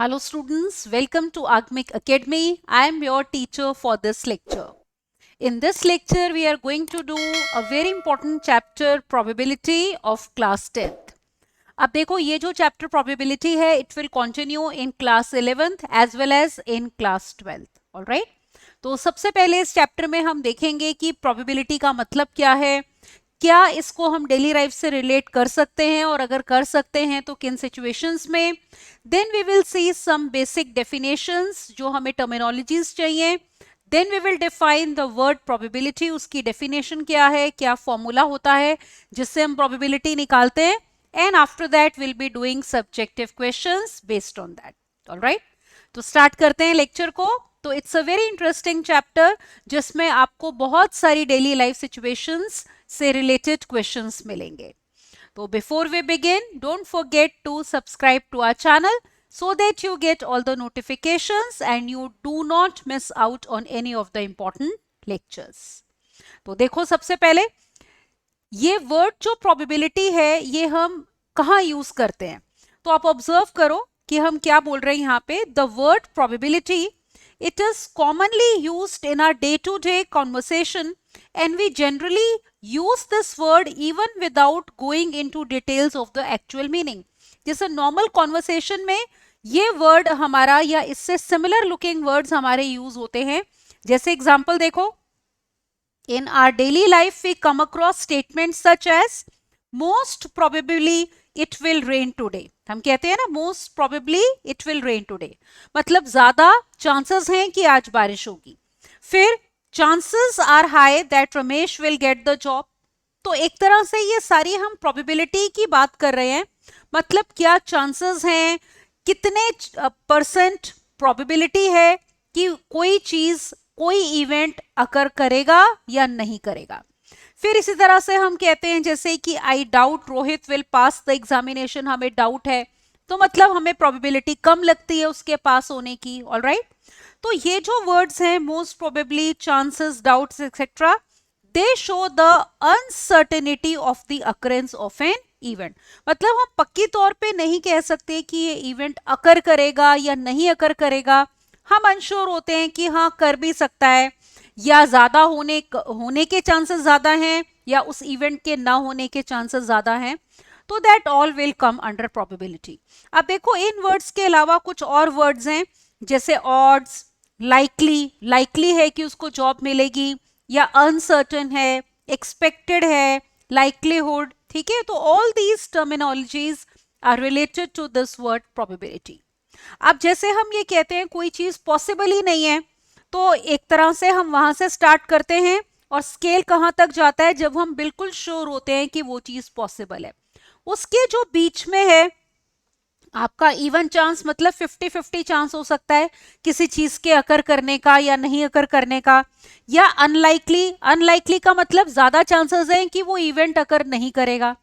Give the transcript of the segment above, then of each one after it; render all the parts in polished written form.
Hello students, welcome to Agmic Academy. I am your teacher for this lecture. In this lecture, we are going to do a very important chapter probability of class 10th. अब देखो ये जो chapter probability है it will continue in class 11th as well as in class 12th. Alright? तो सबसे पहले इस chapter में हम देखेंगे कि probability का मतलब क्या है, क्या इसको हम डेली लाइफ से रिलेट कर सकते हैं और अगर कर सकते हैं तो किन सिचुएशंस में. Then we will see some basic definitions जो हमें टर्मिनोलॉजीज चाहिए. Then we will define the word probability, उसकी डेफिनेशन क्या है, क्या फॉर्मूला होता है जिससे हम प्रोबेबिलिटी निकालते हैं. And after that will be doing subjective questions based on that. Alright, तो स्टार्ट करते हैं लेक्चर को. तो it's a very interesting chapter जिसमें आपको बहुत सारी डेली लाइफ सिचुएशंस से रिलेटेड क्वेश्चंस मिलेंगे. तो before we begin, don't forget to subscribe to our channel so that you get all the notifications and you do not miss out on any of the important lectures. तो देखो सबसे पहले ये word जो probability है ये हम कहाँ यूज करते हैं. तो आप ऑब्जर्व करो कि हम क्या बोल रहे हैं यहाँ पे. The word probability it is commonly used in our day-to-day conversation and we generally use this word even without going into details of the actual meaning. जैसे नॉर्मल कॉन्वर्सेशन में ये वर्ड हमारा या इससे सिमिलर लुकिंग वर्ड्स हमारे use होते हैं. जैसे एग्जांपल देखो, in our daily life we come across statements such as most probably it will rain today. हम कहते हैं ना most probably it will rain today, मतलब ज्यादा चांसेस हैं कि आज बारिश होगी. फिर chances are high that Ramesh will get the job. तो एक तरह से ये सारी हम प्रोबेबिलिटी की बात कर रहे हैं, मतलब क्या चांसेस हैं, कितने परसेंट प्रोबेबिलिटी है कि कोई चीज कोई इवेंट अकर करेगा या नहीं करेगा. फिर इसी तरह से हम कहते हैं जैसे कि I doubt Rohit will pass the examination. हमें डाउट है तो मतलब हमें प्रोबेबिलिटी कम लगती है उसके पास होने की. ऑलराइट, तो ये जो वर्ड्स हैं most probably, chances, doubts etcetera, they show the uncertainty of the occurrence of an event. मतलब हम पक्की तौर पे नहीं कह सकते कि ये इवेंट अकर करेगा या नहीं अकर करेगा. हम अनश्योर होते हैं कि हाँ कर भी सकता है, या ज्यादा होने के चांसेस ज्यादा हैं या उस इवेंट के ना होने के चांसेस ज्यादा हैं. तो that all will come under probability. अब देखो इन वर्ड्स के अलावा कुछ और वर्ड्स हैं जैसे ऑड्स, लाइकली है कि उसको जॉब मिलेगी, या अनसर्टन है, एक्सपेक्टेड है, लाइकलीहुड. ठीक है, तो all these terminologies are related to this word probability. अब जैसे हम ये कहते हैं कोई चीज पॉसिबल ही नहीं है, तो एक तरह से हम वहां से स्टार्ट करते हैं और स्केल कहां तक जाता है जब हम बिल्कुल श्योर होते हैं कि वो चीज पॉसिबल है. उसके जो बीच में है आपका इवन चांस, मतलब 50-50 चांस हो सकता है किसी चीज के अकर करने का या नहीं अकर करने का. या अनलाइकली का मतलब ज्यादा चांसेस हैं कि वो इवेंट अकर नहीं करेगा,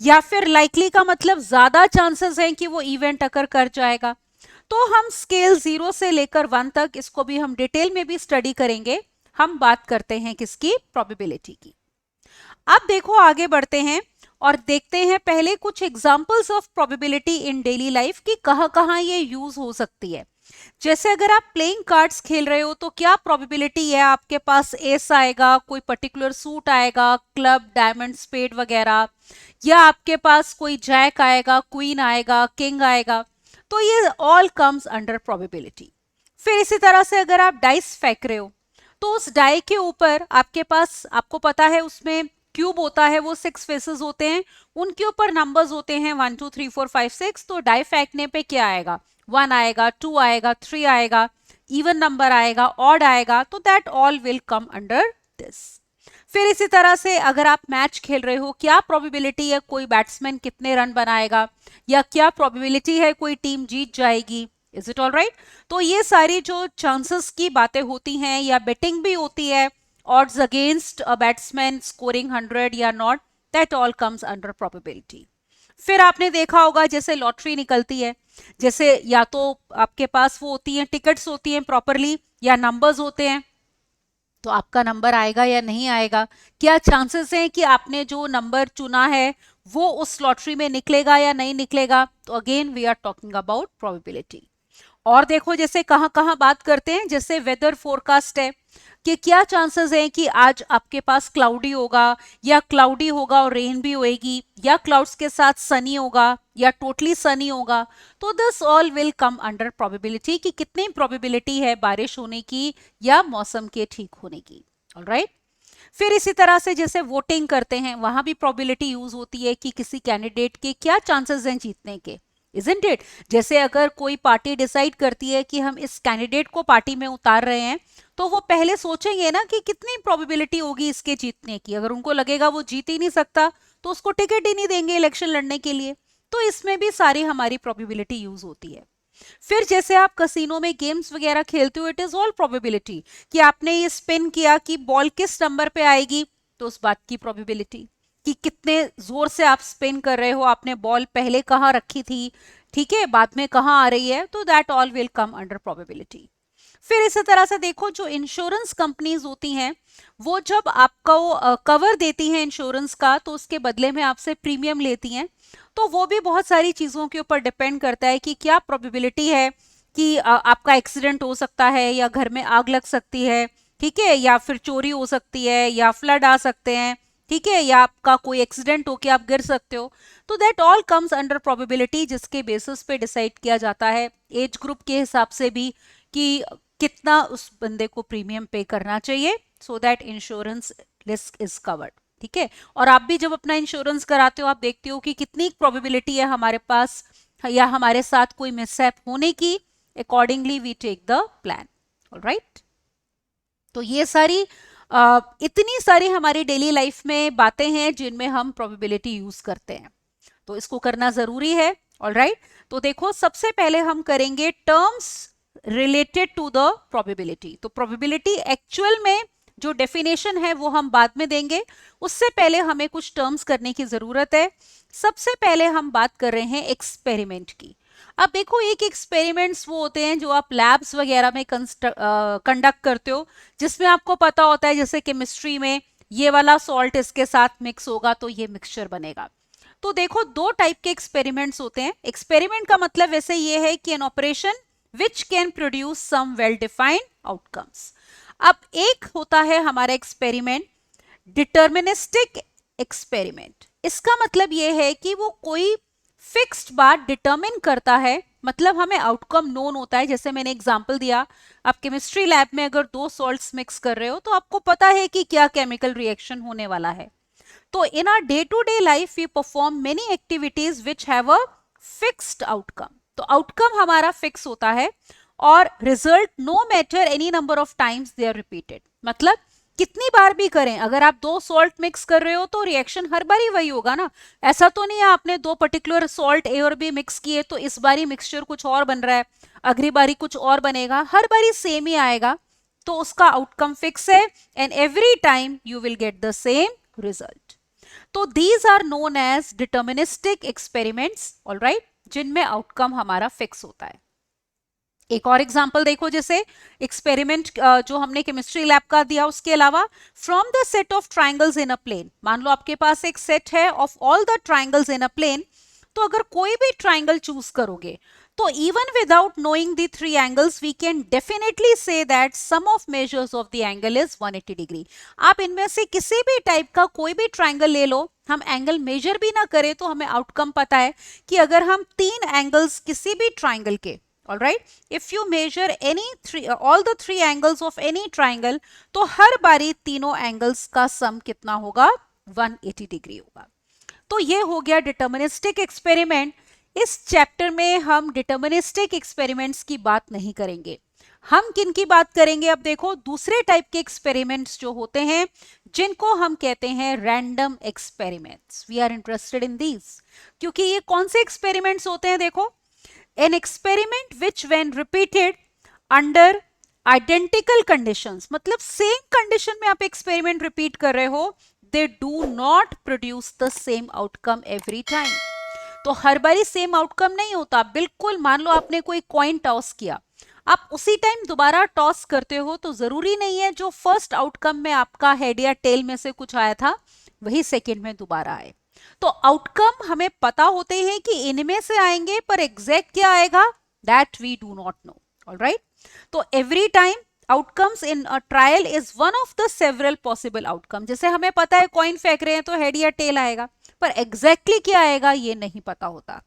या फिर लाइकली का मतलब ज्यादा चांसेस हैं कि वो इवेंट अकर कर जाएगा. तो हम स्केल 0 से लेकर 1 तक इसको भी हम डिटेल में भी स्टडी करेंगे. हम बात करते हैं किसकी, प्रोबेबिलिटी की. अब देखो आगे बढ़ते हैं और देखते हैं पहले कुछ examples of probability in daily life की कहां कहां ये यूज हो सकती है. जैसे अगर आप प्लेइंग कार्ड्स खेल रहे हो तो क्या प्रोबेबिलिटी है आपके पास एस आएगा, कोई पर्टिकुलर सूट आएगा, क्लब, डायमंड, स्पेड वगैरह, या आपके पास कोई जैक आएगा, क्वीन आएगा, किंग आएगा. तो ये ऑल कम्स अंडर प्रोबेबिलिटी. फिर इसी तरह से अगर आप डाइस फेंक रहे हो तो उस डाई के ऊपर आपके पास, आपको पता है उसमें क्यूब होता है, वो 6 फेसेस होते हैं, उनके ऊपर नंबर्स होते हैं 1 2 3 4 5 6. तो डाई फेंकने पे क्या आएगा, 1 आएगा, 2 आएगा, 3 आएगा, इवन नंबर आएगा, ऑड आएगा. तो that all will come under this. फिर इसी तरह से अगर आप मैच खेल रहे हो, क्या प्रोबेबिलिटी है कोई बैट्समैन कितने रन बनाएगा, या क्या प्रोबेबिलिटी है कोई टीम जीत जाएगी. Is it all right. तो ये सारी जो चांसेस की बातें होती हैं, या बेटिंग भी होती है, odds against a batsman scoring 100 या not, that all comes under probability. फिर आपने देखा होगा जैसे लॉटरी निकलती है, जैसे या तो आपके पास वो होती हैं टिकट्स होती हैं प्रॉपरली, या नंबर्स होते हैं, तो आपका नंबर आएगा या नहीं आएगा, क्या चांसेस हैं कि आपने जो नंबर चुना है वो उस लॉटरी में निकलेगा या नहीं निकलेगा. तो again we are talking about probability. और देखो जैसे कहाँ कहाँ बात करते हैं, जैसे वेदर फोरकास्ट है कि क्या चांसेस हैं कि आज आपके पास क्लाउडी होगा, या क्लाउडी होगा और रेन भी होएगी, या क्लाउड्स के साथ सनी होगा, या टोटली सनी होगा। तो this all will come under probability कि कितनी प्रोबेबिलिटी है बारिश होने की या मौसम के ठीक होने की। ऑलराइट, फिर इसी तरह से जैसे वोटिंग करते हैं, वहां भी प्रोबेबिलिटी यूज होती है कि किसी कैंडिडेट के क्या चांसेस हैं जीतने के, इजंट इट। जैसे अगर कोई पार्टी डिसाइड करती है कि हम इस कैंडिडेट को पार्टी में उतार रहे हैं, तो वो पहले सोचेंगे ना कि कितनी प्रोबेबिलिटी होगी इसके जीतने की। अगर उनको लगेगा वो जीत ही नहीं सकता तो उसको टिकट ही नहीं देंगे इलेक्शन लड़ने के लिए। तो इसमें भी सारी हमारी प्रोबेबिलिटी यूज होती है। फिर जैसे आप कसिनो में गेम्स वगैरह खेलते हो, इट इज ऑल प्रोबेबिलिटी कि आपने ये स्पिन किया कि बॉल किस नंबर पे आएगी, तो उस बात की प्रोबेबिलिटी कि कितने जोर से आप स्पिन कर रहे हो, आपने बॉल पहले कहाँ रखी थी, ठीक है, बाद में कहाँ आ रही है, तो that all will come under probability. फिर इसी तरह से देखो जो इंश्योरेंस कंपनीज होती हैं, वो जब आपको कवर देती हैं इंश्योरेंस का, तो उसके बदले में आपसे प्रीमियम लेती हैं। तो वो भी बहुत सारी चीजों के ऊपर डिपेंड करता है कि क्या प्रोबेबिलिटी है कि आपका एक्सीडेंट हो सकता है, या घर में आग लग सकती है, ठीक है, या फिर चोरी हो सकती है, या फ्लड आ सकते हैं, ठीक है, या आपका कोई एक्सीडेंट हो के आप गिर सकते हो। तो that all comes under probability, जिसके बेसिस पे डिसाइड किया जाता है एज ग्रुप के हिसाब से भी कि कितना उस बंदे को प्रीमियम पे करना चाहिए, so that insurance risk is covered. ठीक है, और आप भी जब अपना इंश्योरेंस कराते हो, आप देखते हो कि कितनी प्रोबेबिलिटी है हमारे पास या हमारे साथ कोई मिसहैप होने की, accordingly we take the plan. Alright, तो ये सारी इतनी सारी हमारी डेली लाइफ में बातें हैं जिनमें हम प्रोबेबिलिटी यूज करते हैं, तो इसको करना जरूरी है। ऑलराइट, तो देखो सबसे पहले हम करेंगे terms related to the probability. तो प्रोबेबिलिटी एक्चुअल में जो डेफिनेशन है वो हम बाद में देंगे, उससे पहले हमें कुछ टर्म्स करने की जरूरत है। सबसे पहले हम बात कर रहे हैं एक्सपेरिमेंट की। अब देखो एक एक्सपेरिमेंट्स वो होते हैं जो आप लैब्स वगैरह में कंडक्ट करते हो, जिसमें आपको पता होता है जैसे केमिस्ट्री में ये वाला सॉल्ट इसके साथ मिक्स होगा तो ये मिक्सचर बनेगा। तो देखो दो टाइप के एक्सपेरिमेंट्स होते हैं। एक्सपेरिमेंट का मतलब वैसे ये है कि an operation which can produce some well defined outcomes. अब एक होता है हमारा एक्सपेरिमेंट डिटर्मिनिस्टिक एक्सपेरिमेंट। इसका मतलब यह है कि वो कोई फिक्स्ड बात डिटर्मिन करता है, मतलब हमें आउटकम नोन होता है। जैसे मैंने एग्जांपल दिया, आप केमिस्ट्री लैब में अगर दो सॉल्ट्स मिक्स कर रहे हो तो आपको पता है कि क्या केमिकल रिएक्शन होने वाला है। तो in our day to day life we perform many activities which have a fixed outcome. तो आउटकम हमारा फिक्स होता है और result no matter any number of times they are repeated. मतलब कितनी बार भी करें, अगर आप दो सॉल्ट मिक्स कर रहे हो तो रिएक्शन हर बार ही वही होगा ना। ऐसा तो नहीं है आपने दो पर्टिकुलर सॉल्ट ए और बी मिक्स किए तो इस बारी मिक्सचर कुछ और बन रहा है, अगली बारी कुछ और बनेगा, हर बारी सेम ही आएगा। तो उसका आउटकम फिक्स है and every time you will get the same result. तो these are known as deterministic experiments, alright, जिनमें आउटकम हमारा फिक्स होता है। एक और एग्जांपल देखो, जैसे एक्सपेरिमेंट जो हमने केमिस्ट्री लैब का दिया, उसके अलावा from the set of triangles in a plane. मान लो आपके पास एक सेट है of all the triangles in a plane, तो अगर कोई भी ट्राइंगल चूज करोगे तो even without knowing the three angles we can definitely say that sum of measures of the angle is 180 degree. आप इनमें से किसी भी टाइप का कोई भी ट्राइंगल ले लो, हम एंगल मेजर भी ना करें तो हमें आउटकम पता है कि अगर हम तीन एंगल्स किसी भी ट्राइंगल के, all right, if you measure any all the three angles of any triangle, तो हर बारी तीनों एंगल्स का सम कितना होगा, 180 डिग्री होगा। तो ये हो गया डिटर्मिनिस्टिक एक्सपेरिमेंट। इस चैप्टर में हम डिटर्मिनिस्टिक एक्सपेरिमेंट्स की बात नहीं करेंगे। हम किन की बात करेंगे, अब देखो दूसरे टाइप के एक्सपेरिमेंट्स जो होते हैं जिनको हम कहते हैं random experiments. We are interested in these, क्योंकि ये कौन से एक्सपेरिमेंट्स होते हैं। देखो, an experiment which when repeated under identical conditions, मतलब सेम कंडीशन में आप एक्सपेरिमेंट रिपीट कर रहे हो, they do not produce the same outcome every time। तो हर बारी सेम आउटकम नहीं होता। बिल्कुल मान लो आपने कोई कॉइन टॉस किया, आप उसी टाइम दोबारा टॉस करते हो तो जरूरी नहीं है जो फर्स्ट आउटकम में आपका हेड या टेल में से कुछ आया था वही सेकेंड में दोबारा आए। तो आउटकम हमें पता होते हैं कि इनमें से आएंगे, पर एग्जैक्ट क्या आएगा that we do not know. All right. तो every time outcomes in a trial is one of the several possible outcomes. जैसे हमें पता है कॉइन फेंक रहे हैं तो हेड या टेल आएगा, पर एग्जैक्टली क्या आएगा ये नहीं पता होता.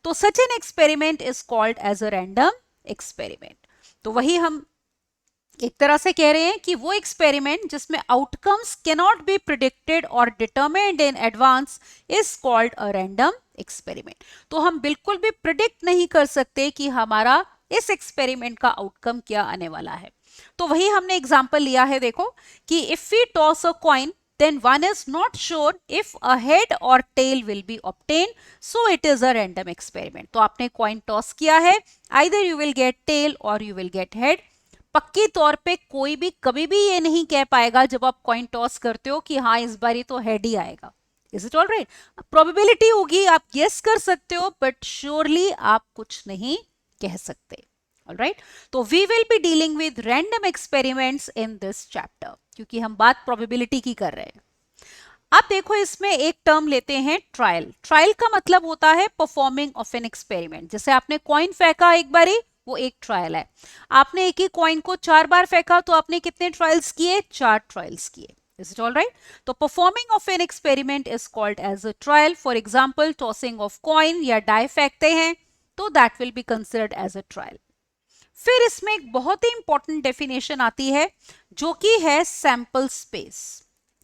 तो such an experiment is called as a random experiment. तो वही हम एक तरह से कह रहे हैं कि वो एक्सपेरिमेंट जिसमें आउटकम्स कैनॉट बी प्रिडिक्टेड और determined in advance is called a random experiment. तो हम बिल्कुल भी प्रिडिक्ट नहीं कर सकते कि हमारा इस एक्सपेरिमेंट का आउटकम क्या आने वाला है. तो वही हमने एग्जांपल लिया है, देखो कि if we toss a coin then one is not sure if a head or tail will be obtained, so it is a random experiment. तो आपने कॉइन टॉस किया है, either you will get tail or you will get head. पक्की तौर पे कोई भी कभी भी ये नहीं कह पाएगा जब आप कॉइन टॉस करते हो कि हाँ इस बार तो हेड ही आएगा. Is it all right? Probability होगी, आप गेस कर सकते हो, बट श्योरली आप कुछ नहीं कह सकते. All right? तो we will be dealing with random experiments in this chapter, क्योंकि हम बात प्रोबेबिलिटी की कर रहे हैं. आप देखो इसमें एक टर्म लेते हैं ट्रायल. ट्रायल का मतलब होता है परफॉर्मिंग ऑफ एन एक्सपेरिमेंट. जैसे आपने कॉइन फेंका एक बारी, वो एक ट्रायल है. आपने एक ही कॉइन को 4 बार फेंका तो आपने कितने ट्रायल्स किए? 4 ट्रायल्स किए. Is it all right? तो performing of an experiment is called as a trial. For example, tossing of coin या die फेंकते हैं तो that will be considered as a trial. फिर इसमें एक बहुत ही इंपॉर्टेंट डेफिनेशन आती है जो कि है सैंपल स्पेस.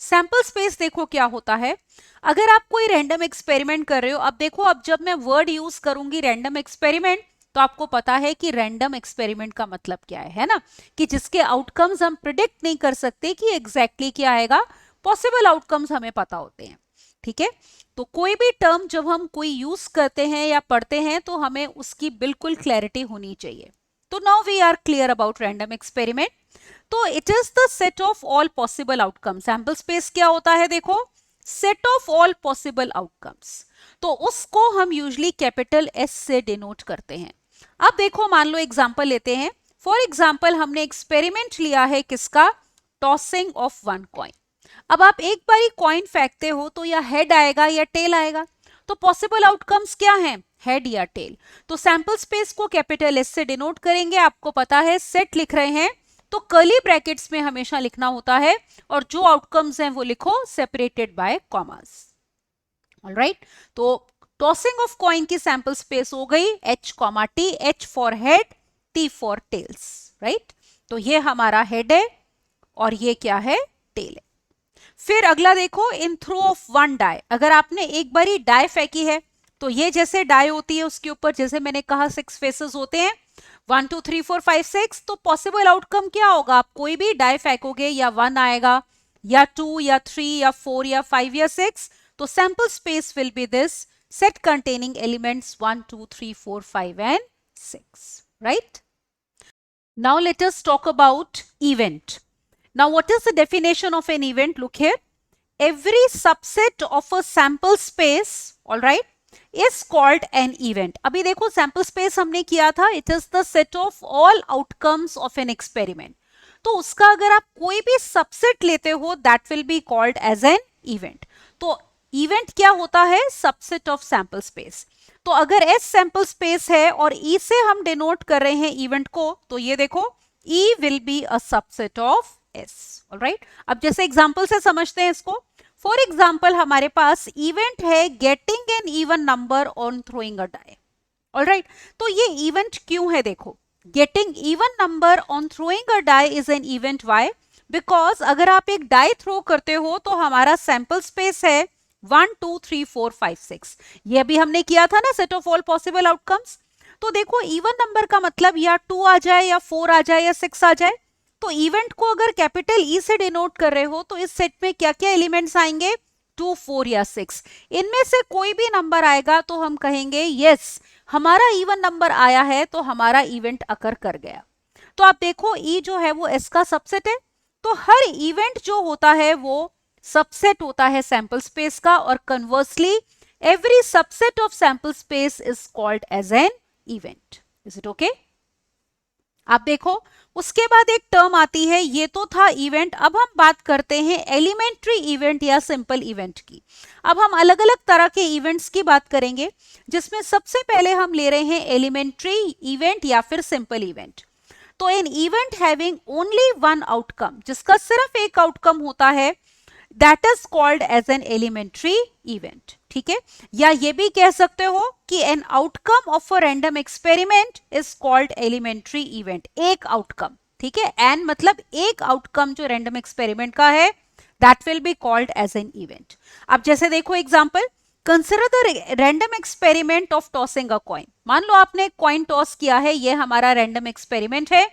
सैंपल स्पेस देखो क्या होता है. अगर आप कोई रैंडम एक्सपेरिमेंट कर रहे हो, अब देखो अब जब मैं वर्ड यूज करूंगी रैंडम एक्सपेरिमेंट तो आपको पता है कि रैंडम एक्सपेरिमेंट का मतलब क्या है ना, कि जिसके आउटकम्स हम प्रिडिक्ट नहीं कर सकते कि एग्जैक्टली क्या आएगा. पॉसिबल आउटकम्स हमें पता होते हैं. ठीक है. तो कोई भी टर्म जब हम कोई यूज करते हैं या पढ़ते हैं तो हमें उसकी बिल्कुल क्लैरिटी होनी चाहिए. तो now we are clear about random experiment. तो it is the set of all possible outcomes. Sample space क्या होता है? देखो, set of all possible outcomes. तो उसको हम यूजुअली कैपिटल एस से डिनोट करते हैं. अब देखो, मान लो एग्जांपल लेते हैं. फॉर एग्जांपल हमने एक्सपेरिमेंट लिया है किसका? Tossing of one coin. अब आप एक बार कॉइन फेंकते हो तो या हेड आएगा या टेल आएगा. तो पॉसिबल आउटकम्स क्या हैं? हेड या टेल. तो सैंपल स्पेस को कैपिटल एस से डिनोट करेंगे. आपको पता है सेट लिख रहे हैं तो कर्ली ब्रैकेट्स में हमेशा लिखना होता है, और जो आउटकम्स हैं वो लिखो सेपरेटेड बाय कॉमास. ऑलराइट. तो टॉसिंग ऑफ कॉइन की सैंपल स्पेस हो गई H, T. H for head, T for tails. Right. तो ये हमारा हेड है और ये क्या है? टेल है. फिर अगला देखो, इन थ्रो ऑफ वन डाई. अगर आपने एक बारी डाई फेंकी है तो ये जैसे डाई होती है उसके ऊपर जैसे मैंने कहा 6 फेसेस होते हैं, 1 2 3 4 5 6. तो पॉसिबल आउटकम क्या होगा? आप कोई भी डाई फेंकोगे या 1 आएगा या 2 या 3 या 4 या 5 या 6. तो sample space will be this set containing elements 1 2 3 4 5 and 6. Right. Now let us talk about event. Now what is the definition of an event? Look here. Every subset of a sample space, all right, is called an event. अभी देखो sample space हमने किया था, it is the set of all outcomes of an experiment. तो उसका अगर आप कोई भी subset लेते हो that will be called as an event. तो event क्या होता है? Subset of sample space. तो अगर S sample space है और E से हम denote कर रहे हैं event को, तो ये देखो E will be a subset of S. Alright. अब जैसे एग्जांपल से समझते हैं इसको. फॉर एग्जांपल हमारे पास इवेंट है getting an even number on throwing a die. Alright. तो ये इवेंट क्यों है? देखो, getting even number on throwing a die is an event. Why? Because अगर आप एक डाई थ्रो करते हो तो हमारा सैंपल स्पेस है 1 2 3 4 5 6. ये अभी हमने किया था ना, set of all possible outcomes. तो देखो इवन नंबर का मतलब या 2 आ जाए या 4 आ जाए या 6 आ जाए. तो इवेंट को अगर कैपिटल ई से डिनोट कर रहे हो तो इस सेट में क्या क्या एलिमेंट्स आएंगे? 2 4 या 6. इनमें से कोई भी नंबर आएगा तो हम कहेंगे यस हमारा इवन नंबर आया है, तो हमारा इवेंट अकर कर गया. तो आप देखो ई जो है वो एस का सबसेट है. तो हर इवेंट जो होता है वो सबसेट होता है सैंपल स्पेस का, और conversely every subset of sample space is called as an event. Is it okay? आप देखो उसके बाद एक टर्म आती है, ये तो था इवेंट। अब हम बात करते हैं एलिमेंट्री इवेंट या सिंपल इवेंट की। अब हम अलग अलग तरह के इवेंट्स की बात करेंगे, जिसमें सबसे पहले हम ले रहे हैं एलिमेंट्री इवेंट या फिर सिंपल इवेंट। तो an event having only one outcome, जिसका सिर्फ एक आउटकम होता है, that is called as an elementary event. ठीक है, या ये भी कह सकते हो कि an outcome of a random experiment is called elementary event. एक आउटकम, ठीक है, एन मतलब एक आउटकम जो रैंडम एक्सपेरिमेंट का है, that will be called as an event. अब जैसे देखो example, consider the random experiment of tossing a coin. मान लो आपने कॉइन टॉस किया है, ये हमारा रैंडम एक्सपेरिमेंट है।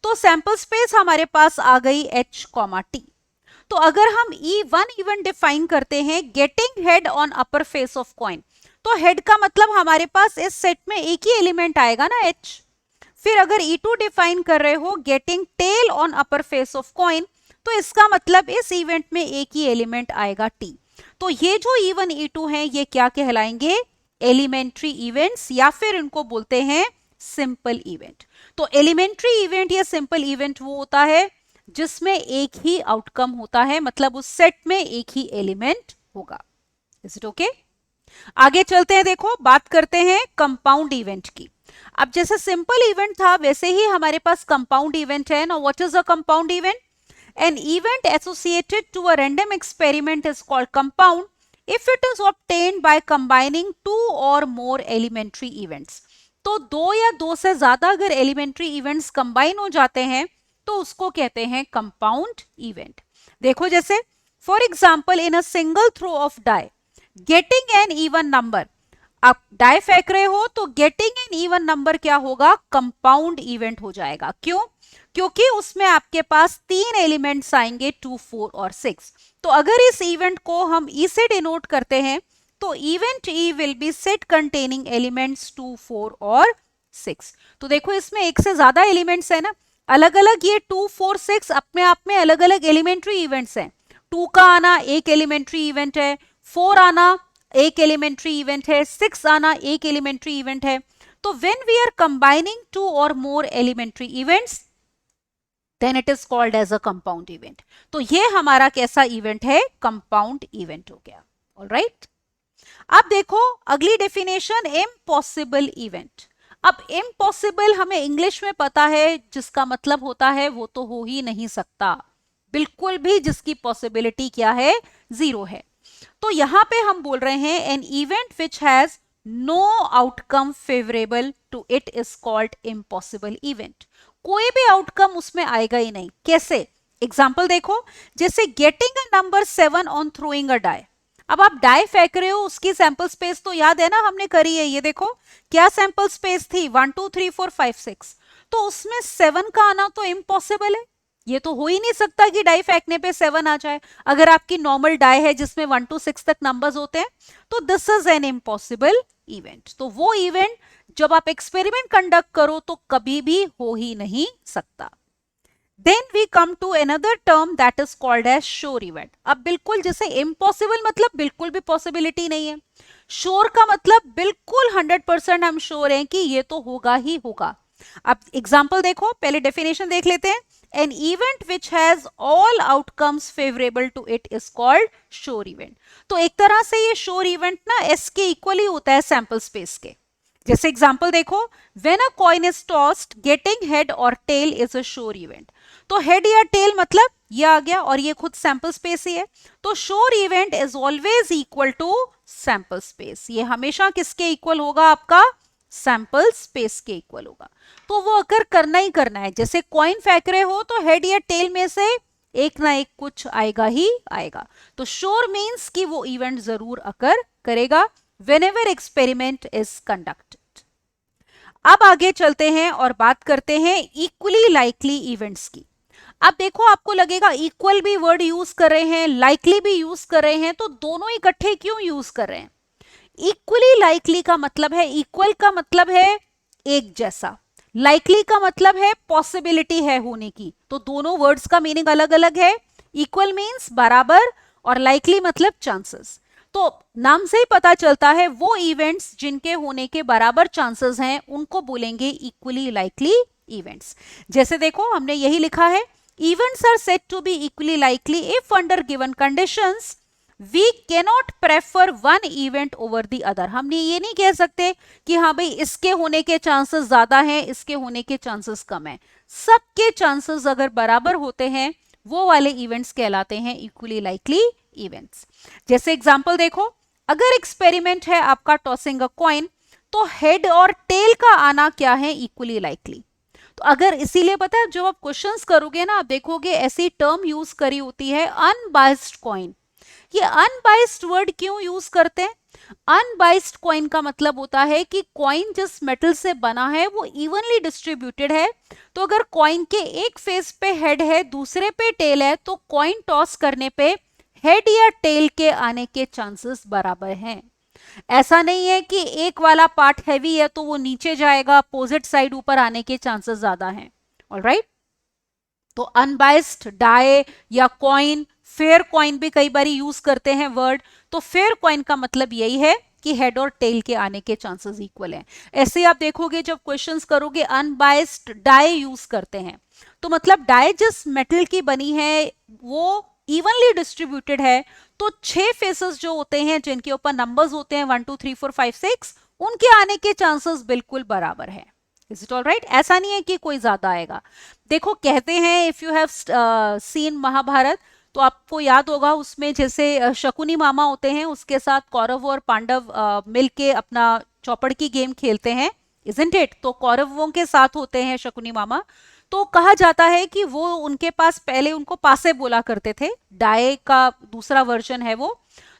तो सैंपल स्पेस हमारे पास आ गई h, t। तो अगर हम E1 इवेंट डिफाइन करते हैं, getting head on upper face of coin, तो हेड का मतलब हमारे पास इस सेट में एक ही एलिमेंट आएगा ना, H। फिर अगर E2 डिफाइन कर रहे हो, getting tail on upper face of coin, तो इसका मतलब इस इवेंट में एक ही एलिमेंट आएगा, T। तो ये जो E1 E2 हैं, ये क्या कहलाएंगे? एलिमेंट्री इवेंट्स, या फिर इनको बोलते हैं सिंपल इवेंट। तो एलिमेंट्री इवेंट या सिंपल इवेंट वो होता है जिसमें एक ही आउटकम होता है, मतलब उस सेट में एक ही एलिमेंट होगा। Is it okay? आगे चलते हैं, देखो बात करते हैं कंपाउंड इवेंट की। अब जैसे सिंपल इवेंट था, वैसे ही हमारे पास कंपाउंड इवेंट है ना। What is a compound event? An event associated to a random experiment is called compound if it is obtained by combining 2 और मोर एलिमेंट्री इवेंट्स। तो दो या दो से ज्यादा अगर एलिमेंट्री इवेंट्स कंबाइन हो जाते हैं, तो उसको कहते हैं कंपाउंड इवेंट। देखो जैसे for example, in a single throw of die getting an even number. आप डाई फेंक रहे हो, तो गेटिंग एन इवन नंबर क्या होगा? कंपाउंड इवेंट हो जाएगा। क्यों? क्योंकि उसमें आपके पास 3 एलिमेंट्स आएंगे, 2, 4 और 6। तो अगर इस इवेंट को हम ई से डिनोट करते हैं, तो event E will B set containing elements 2, 4 और 6। तो देखो इसमें एक से ज्यादा एलिमेंट्स है ना, अलग अलग। ये 2, 4, 6 अपने आप में अलग अलग एलिमेंट्री इवेंट्स हैं। 2 का आना एक एलिमेंट्री इवेंट है, 4 आना एक एलिमेंट्री इवेंट है, 6 आना एक एलिमेंट्री इवेंट है। तो व्हेन वी आर कंबाइनिंग 2 और more elementary events, then it is called as a compound event. तो ये हमारा कैसा इवेंट है? कंपाउंड इवेंट हो गया। ऑलराइट, अब देखो अगली डेफिनेशन, इम्पॉसिबल इवेंट। अब इम्पॉसिबल हमें इंग्लिश में पता है, जिसका मतलब होता है वो तो हो ही नहीं सकता, बिल्कुल भी, जिसकी पॉसिबिलिटी क्या है? 0 है। तो यहां पे हम बोल रहे हैं an event which has no outcome favourable to it is called impossible event. कोई भी आउटकम उसमें आएगा ही नहीं। कैसे? एग्जाम्पल देखो, जैसे getting a number 7 on throwing a die. अब आप डाई फेंक रहे हो, उसकी सैंपल स्पेस तो याद है ना, हमने करी है। ये देखो क्या सैंपल स्पेस थी? 1, 2, 3, 4, 5, 6। तो उसमें 7 का आना तो इम्पॉसिबल है। ये तो हो ही नहीं सकता कि डाई फेंकने पे 7 आ जाए। अगर आपकी नॉर्मल डाई है जिसमें 1 to 6 तक नंबर्स होते हैं, तो this is an impossible event. तो वो इवेंट जब आप एक्सपेरिमेंट कंडक्ट करो तो कभी भी हो ही नहीं सकता। Then we come to another term that is called as sure event. अब बिल्कुल जैसे impossible मतलब बिल्कुल भी possibility नहीं है, sure का मतलब बिल्कुल 100% हम sure हैं कि ये तो होगा ही होगा। अब एग्जाम्पल देखो, पहले डेफिनेशन देख लेते हैं। An event which has all outcomes favorable to it is called sure event. तो एक तरह से ये sure event ना S के इक्वल ही होता है सैंपल स्पेस के। जैसे एग्जाम्पल देखो, when a coin is tossed, getting head or tail is a sure event. तो हेड या टेल मतलब ये आ गया, और ये खुद सैंपल स्पेस ही है। तो sure event is always equal to sample space. ये हमेशा किसके इक्वल होगा? आपका सैंपल स्पेस के इक्वल होगा। तो वो अगर करना ही करना है, जैसे कॉइन फेंक रहे हो, तो हेड या टेल में से एक ना एक कुछ आएगा ही आएगा। तो श्योर मीन्स कि वो इवेंट जरूर अकर करेगा व्हेनेवर एक्सपेरिमेंट इज कंडक्टेड। अब आगे चलते हैं और बात करते हैं इक्वली लाइकली इवेंट्स की। अब देखो आपको लगेगा इक्वल भी वर्ड यूज कर रहे हैं, लाइकली भी यूज कर रहे हैं, तो दोनों इकट्ठे क्यों यूज कर रहे हैं? इक्वली लाइकली का मतलब है, इक्वल का मतलब है एक जैसा, लाइकली का मतलब है पॉसिबिलिटी है होने की। तो दोनों वर्ड्स का मीनिंग अलग अलग है। इक्वल मीन्स बराबर, और लाइकली मतलब चांसेस। तो नाम से ही पता चलता है वो इवेंट्स जिनके होने के बराबर चांसेस हैं, उनको बोलेंगे इक्वली लाइकली इवेंट्स। जैसे देखो हमने यही लिखा है, events are said to be equally likely if under given conditions we cannot prefer one event over the other. हमने ये नहीं कह सकते कि हाँ भाई इसके होने के चांसेस ज्यादा हैं, इसके होने के चांसेस कम हैं। सबके चांसेस अगर बराबर होते हैं वो वाले इवेंट्स कहलाते हैं इक्वली लाइकली इवेंट्स। जैसे एग्जांपल देखो, अगर एक्सपेरिमेंट है आपका टॉसिंग अ कॉइन, तो हेड और टेल का आना क्या है, इक्वली लाइकली। तो अगर इसीलिए पता है जब आप क्वेश्चंस करोगे ना, आप देखोगे ऐसी टर्म यूज करी होती है अनबाइस्ड कॉइन। ये अनबाइस्ड वर्ड क्यों यूज करते हैं? अनबाइस्ड कॉइन का मतलब होता है कि कॉइन जिस मेटल से बना है वो इवनली डिस्ट्रीब्यूटेड है। तो अगर कॉइन के एक फेस पे हेड है, दूसरे पे टेल है, तो कॉइन टॉस करने पे हेड या टेल के आने के चांसेस बराबर हैं। ऐसा नहीं है कि एक वाला पार्ट हैवी है तो वो नीचे जाएगा, अपोजिट साइड ऊपर आने के चांसेस ज्यादा हैं। ऑलराइट, तो अनबाइस्ड डाई या कॉइन, फेयर कॉइन भी कई बार यूज करते हैं वर्ड। तो फेयर कॉइन का मतलब यही है कि हेड और टेल के आने के चांसेस इक्वल हैं। ऐसे आप देखोगे जब क्वेश्चंस करोगे अनबाइस्ड डाई यूज करते हैं, तो मतलब डाई जिस मेटल की बनी है वो इवनली डिस्ट्रीब्यूटेड है। तो 6 फेसेस जो होते हैं जिनके ऊपर नंबर्स होते हैं 1 2 3 4 5 6, उनके आने के चांसेस बिल्कुल बराबर है। Is it all right? ऐसा नहीं है कि कोई ज्यादा आएगा। देखो कहते हैं, if you have seen Mahabharat, तो आपको याद होगा उसमें जैसे शकुनी मामा होते हैं, उसके साथ कौरव और पांडव मिलके अपना चौपड़ की गेम खेलते हैं, इजंट इट? तो कौरवों के साथ होते हैं शकुनी मामा। तो कहा जाता है कि वो उनके पास पहले उनको पासे बोला करते थे, डाय का दूसरा वर्जन है वो।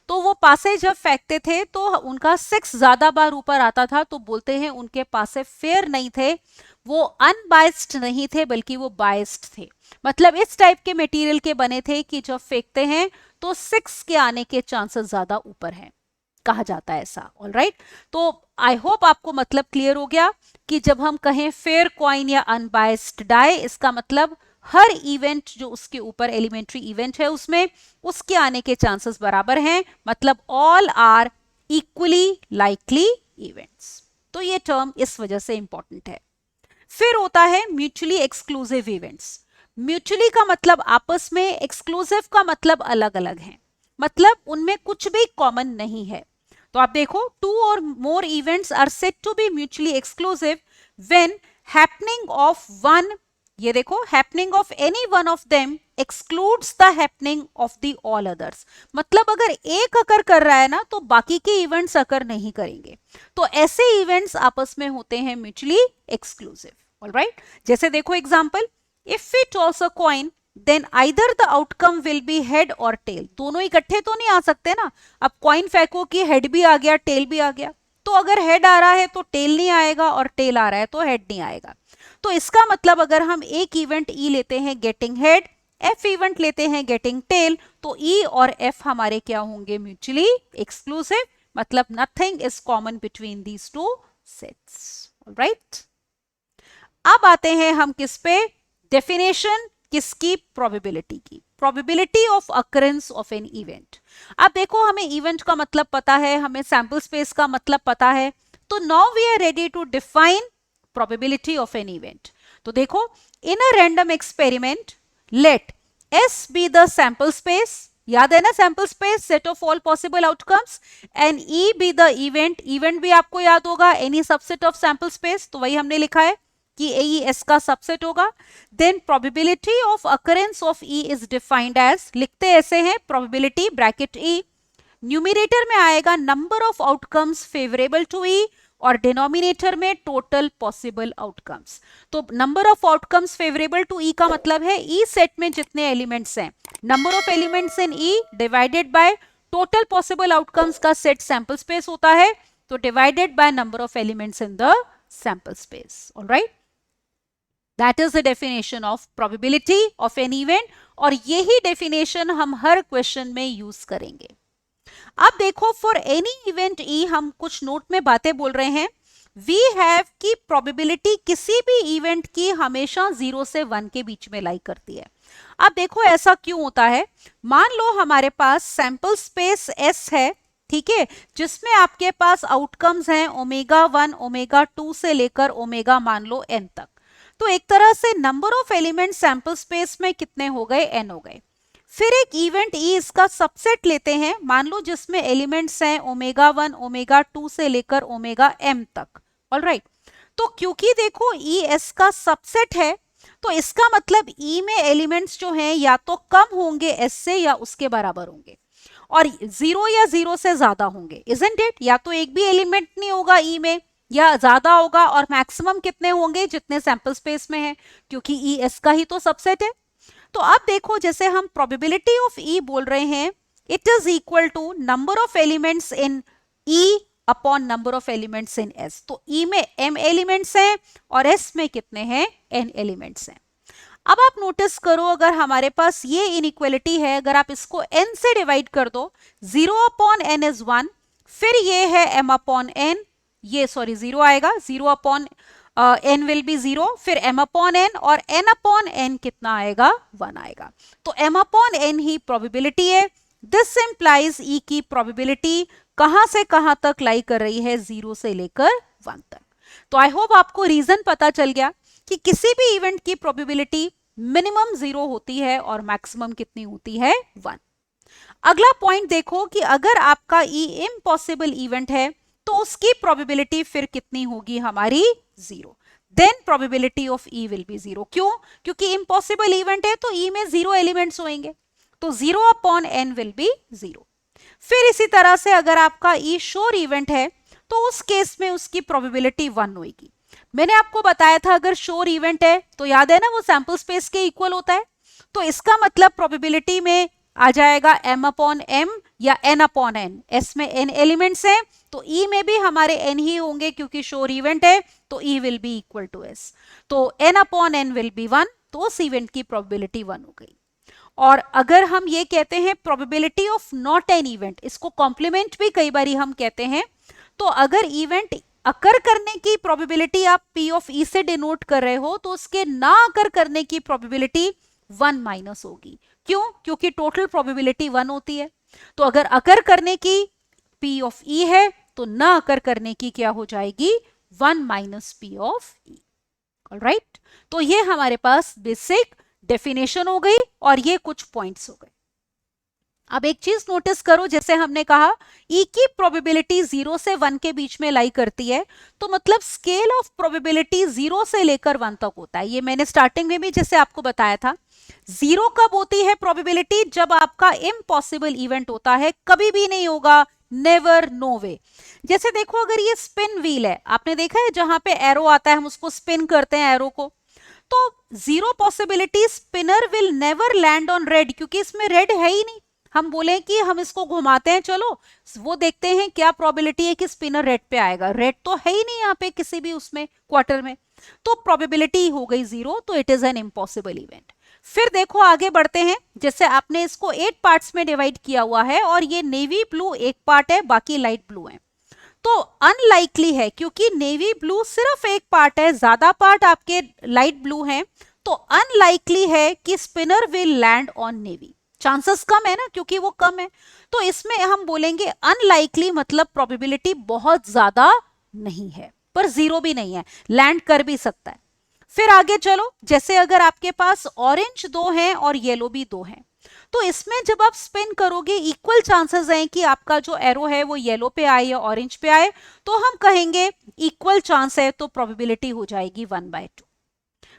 तो वो पासे जब फेंकते थे तो उनका 6 ज्यादा बार ऊपर आता था, तो बोलते हैं उनके पासे फेयर नहीं थे, वो अनबाइस्ड नहीं थे बल्कि वो बाइस्ड थे। मतलब इस टाइप के मटेरियल के बने थे कि जब फेंकते हैं तो 6 के आने के चांसेस ज्यादा ऊपर हैं, कहा जाता है ऐसा। ऑल राइट, तो आई होप आपको मतलब क्लियर हो गया कि जब हम कहें फेयर कॉइन या अनबाइस्ड डाई, इसका मतलब हर इवेंट जो उसके ऊपर एलिमेंट्री इवेंट है उसमें उसके आने के चांसेस बराबर हैं, मतलब all are equally likely events. तो ये टर्म इस वजह से इंपॉर्टेंट है। फिर होता है म्यूचुअली एक्सक्लूसिव इवेंट्स। म्यूचुअली का मतलब आपस में, एक्सक्लूसिव का मतलब अलग अलग है, मतलब उनमें कुछ भी कॉमन नहीं है। तो आप देखो, 2 और more events are said to be mutually exclusive when happening of one, ये देखो, happening of any one of them excludes the happening of the all others. मतलब अगर एक अकर कर रहा है ना तो बाकी के इवेंट्स अकर नहीं करेंगे। तो ऐसे इवेंट्स आपस में होते हैं म्यूचुअली एक्सक्लूसिव। ऑलराइट, जैसे देखो example, if we toss a coin then either the outcome will be head or tail. दोनों इकट्ठे तो नहीं आ सकते ना। अब कॉइन फेंको कि हेड भी आ गया टेल भी आ गया, तो अगर हेड आ रहा है तो टेल नहीं आएगा, और टेल आ रहा है तो हेड नहीं आएगा। तो इसका मतलब अगर हम एक इवेंट ई लेते हैं गेटिंग हेड, एफ इवेंट लेते हैं गेटिंग टेल, तो ई और एफ हमारे क्या होंगे, म्यूचुअली एक्सक्लूसिव। मतलब nothing is common between these two sets. Alright, अब आते हैं हम किस पे, डेफिनेशन किसकी, प्रोबेबिलिटी की। Probability of occurrence of an event. अब देखो हमें इवेंट का मतलब पता है, हमें सैंपल स्पेस का मतलब पता है, तो now we are ready to define probability of an event. तो देखो, in a random experiment let S be the sample space, याद है ना sample space, set of all possible outcomes, and E be the event, event भी आपको याद होगा any subset of sample space, तो वही हमने लिखा है कि ए एस का सबसेट होगा। Then probability of occurrence of E is defined as, लिखते ऐसे हैं, प्रोबेबिलिटी ब्रैकेट ई, न्यूमिनेटर में आएगा number of outcomes favourable to E, और डिनोमिनेटर में टोटल पॉसिबल आउटकम्स। तो number of outcomes favourable to E का मतलब है ई सेट में जितने एलिमेंट्स हैं, number of elements in E divided by total possible outcomes का सेट सैंपल स्पेस होता है, तो divided by number of elements in the sample space. Alright, that is the definition of probability of an event, और यही definition हम हर question में use करेंगे। अब देखो, फॉर एनी इवेंट ई हम कुछ नोट में बातें बोल रहे हैं। वी हैव की प्रोबेबिलिटी किसी भी इवेंट की हमेशा 0 से 1 के बीच में लाई करती है। अब देखो ऐसा क्यों होता है, मान लो हमारे पास सैंपल स्पेस एस है, ठीक है, जिसमें आपके पास आउटकम्स हैं ओमेगा 1 ओमेगा 2 से लेकर ओमेगा मान लो n तक। तो एक तरह से number of element sample space में कितने हो गए, n हो गए। फिर एक इवेंट ई इसका सबसेट लेते हैं, मान लो जिसमें एलिमेंट्स हैं ओमेगा 1 ओमेगा 2 से लेकर ओमेगा m तक। ऑलराइट, तो क्योंकि देखो ई एस का सबसेट है तो इसका मतलब ई में एलिमेंट्स जो हैं या तो कम होंगे एस से या उसके बराबर होंगे, और 0 या 0 से ज्यादा होंगे, इजंट इट? या तो एक भी एलिमेंट नहीं होगा ई में या ज्यादा होगा, और मैक्सिमम कितने होंगे जितने सैंपल स्पेस में है, क्योंकि ई एस का ही तो सबसेट है। तो अब देखो जैसे हम प्रोबेबिलिटी ऑफ ई बोल रहे हैं, it is equal to number of elements in E upon number of elements in S. तो ई में m एलिमेंट्स हैं और s में कितने हैं, n एलिमेंट्स हैं। अब आप नोटिस करो, अगर हमारे पास ये इनइक्वालिटी है, अगर आप इसको n से डिवाइड कर दो, 0 अपॉन n इज 1, फिर ये है m अपॉन n, ये सॉरी 0 आएगा, 0 अपॉन n विल बी 0, फिर m अपॉन n, और n अपॉन n कितना आएगा, 1 आएगा। तो m अपॉन n ही प्रोबेबिलिटी है। दिस इंप्लाइज e की प्रोबेबिलिटी कहां से कहां तक लाई कर रही है, 0 से लेकर 1 तक। तो आई होप आपको रीजन पता चल गया कि किसी भी इवेंट की प्रोबेबिलिटी मिनिमम 0 होती है और मैक्सिमम कितनी होती है, 1। अगला पॉइंट देखो कि अगर आपका ई इम्पॉसिबल इवेंट है तो उसकी प्रोबेबिलिटी फिर कितनी होगी हमारी, 0। Then probability of E will be 0। क्यों? क्योंकि इम्पॉसिबल इवेंट है तो ई में 0 एलिमेंट्स होंगे, तो 0 अपॉन n विल बी 0। फिर इसी तरह से अगर आपका ई श्योर इवेंट है तो उस केस में उसकी प्रोबेबिलिटी 1 होगी। मैंने आपको बताया था अगर श्योर इवेंट है तो याद है ना, वो सैंपल स्पेस के इक्वल होता है, तो इसका मतलब प्रोबेबिलिटी में आ जाएगा m अपॉन m या n अपॉन n। s में n एलिमेंट्स हैं तो e में भी हमारे n ही होंगे, क्योंकि श्योर इवेंट है तो e will be equal to s। तो n upon n will be 1, तो उस इवेंट की प्रोबेबिलिटी 1 हो गई। और अगर हम ये कहते हैं probability of not an event, इसको कॉम्प्लीमेंट भी कई बार हम कहते हैं, तो अगर इवेंट अकर करने की प्रोबेबिलिटी आप p ऑफ e से डिनोट कर रहे हो तो उसके ना अकर करने की प्रोबेबिलिटी 1 माइनस होगी। क्यों? क्योंकि टोटल प्रोबेबिलिटी 1 होती है। तो अगर अकर करने की p ऑफ e है तो ना अकर करने की क्या हो जाएगी, 1 minus p of e। Alright, तो ये हमारे पास बेसिक डेफिनेशन हो गई और ये कुछ पॉइंट्स हो गए। अब एक चीज नोटिस करो, जैसे हमने कहा ई की प्रोबेबिलिटी 0 से 1 के बीच में लाई करती है, तो मतलब स्केल ऑफ प्रोबेबिलिटी 0 से लेकर 1 तक होता है। ये मैंने स्टार्टिंग में भी जैसे आपको बताया था। 0 कब होती है प्रोबेबिलिटी, जब आपका इम्पॉसिबल इवेंट होता है, कभी भी नहीं होगा, नेवर, नो वे। जैसे देखो अगर ये स्पिन व्हील है, आपने देखा है जहां पे एरो आता है हम उसको स्पिन करते हैं एरो को, तो 0 possibility spinner will never land on red, क्योंकि इसमें रेड है ही नहीं। हम बोले कि हम इसको घुमाते हैं, चलो वो देखते हैं क्या प्रोबेबिलिटी है कि स्पिनर रेड पे आएगा, रेड तो है ही नहीं यहाँ पे किसी भी उसमें क्वार्टर में, तो प्रोबेबिलिटी हो गई 0, तो it is an impossible event. फिर देखो आगे बढ़ते हैं, जैसे आपने इसको 8 पार्ट्स में डिवाइड किया हुआ है और ये नेवी ब्लू एक पार्ट है, बाकी लाइट ब्लू है, तो अनलाइकली है क्योंकि नेवी ब्लू सिर्फ एक पार्ट है, ज्यादा पार्ट आपके लाइट ब्लू हैं, तो अनलाइकली है कि spinner will land on navy. Chances कम है ना, क्योंकि वो कम है, तो इसमें हम बोलेंगे अनलाइकली, मतलब प्रोबेबिलिटी बहुत ज्यादा नहीं है, पर 0 भी नहीं है, लैंड कर भी सकता है। फिर आगे चलो, जैसे अगर आपके पास ऑरेंज 2 हैं और येलो भी 2 हैं, तो इसमें जब आप स्पिन करोगे इक्वल चांसेस हैं कि आपका जो एरो है वो येलो पे आए या ऑरेंज पे आए, तो हम कहेंगे इक्वल चांस है, तो प्रोबेबिलिटी हो जाएगी 1/2।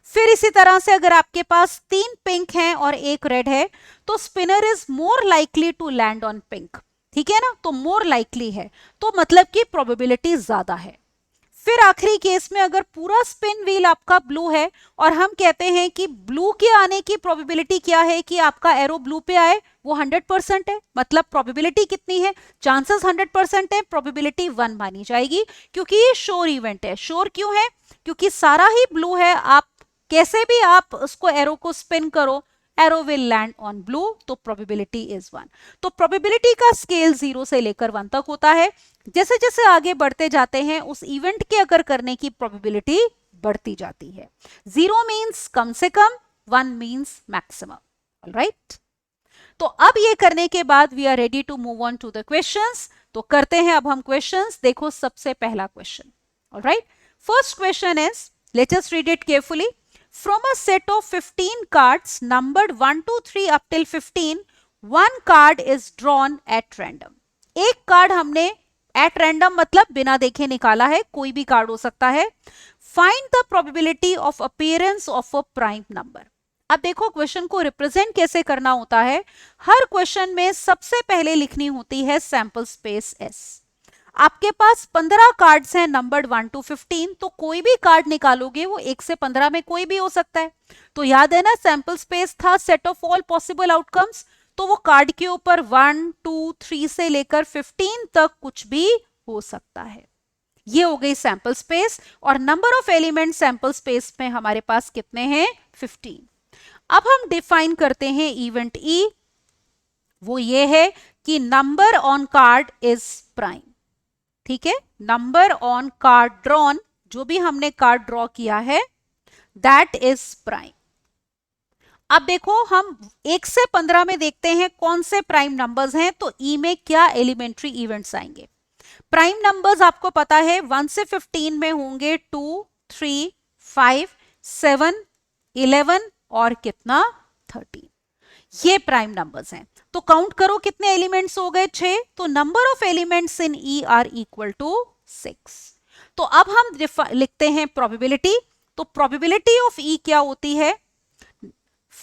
फिर इसी तरह से अगर आपके पास 3 पिंक हैं और 1 रेड है, तो spinner is more likely to land on pink, ठीक है ना, तो मोर लाइकली है, तो मतलब कि प्रोबेबिलिटी ज्यादा है। फिर आखिरी केस में अगर पूरा स्पिन व्हील आपका ब्लू है और हम कहते हैं कि ब्लू के आने की प्रोबेबिलिटी क्या है कि आपका एरो ब्लू पे आए, वो 100% है, मतलब प्रोबेबिलिटी कितनी है, चांसेस 100% है, प्रोबेबिलिटी 1 मानी जाएगी, क्योंकि ये श्योर इवेंट है। श्योर क्यों है? क्योंकि सारा ही ब्लू है, आप कैसे भी आप उसको एरो को स्पिन करो, arrow will land on blue, तो प्रोबेबिलिटी इज 1। तो प्रोबेबिलिटी का स्केल 0 से लेकर 1 तक होता है। जैसे जैसे आगे बढ़ते जाते हैं उस इवेंट के अगर करने की प्रोबेबिलिटी बढ़ती जाती है। 0 मींस कम से कम, 1 मींस मैक्सिमम। ऑलराइट, तो अब ये करने के बाद we are ready to move on to the questions. तो करते हैं अब हम क्वेश्चंस। देखो सबसे पहला question. Alright, first question is, let us read it carefully. From a set of 15 cards numbered 1 to 3 up till 15, one card is drawn at random. एक card हमने at random मतलब बिना देखे निकाला है, कोई भी कार्ड हो सकता है. Find the probability of appearance of a prime number. अब देखो क्वेश्चन को रिप्रेजेंट कैसे करना होता है. हर क्वेश्चन में सबसे पहले लिखनी होती है सैंपल स्पेस S. आपके पास 15 कार्ड्स हैं नंबर्ड 1 टू 15, तो कोई भी कार्ड निकालोगे वो 1 से 15 में कोई भी हो सकता है. तो याद है ना, सैंपल स्पेस था set of all possible outcomes, तो वो कार्ड के ऊपर 1, 2, 3 से लेकर 15 तक कुछ भी हो सकता है. ये हो गई सैंपल स्पेस. और number of element sample space में हमारे पास कितने हैं? 15. अब हम डिफाइन करते हैं इवेंट E. वो ये है कि number on card is prime. ठीक है, नंबर ऑन कार्ड ड्रॉन, जो भी हमने कार्ड ड्रॉ किया है, दैट इज प्राइम. अब देखो हम 1 से 15 में देखते हैं कौन से प्राइम नंबर्स हैं, तो ई में क्या एलिमेंट्री इवेंट्स आएंगे. प्राइम नंबर्स आपको पता है 1 से 15 में होंगे 2, 3, 5, 7, 11 और कितना 13. ये प्राइम नंबर्स हैं. तो काउंट करो कितने एलिमेंट्स हो गए? 6. तो number of elements in E are equal to 6. तो अब हम लिखते हैं प्रोबेबिलिटी. तो प्रोबेबिलिटी ऑफ ई क्या होती है?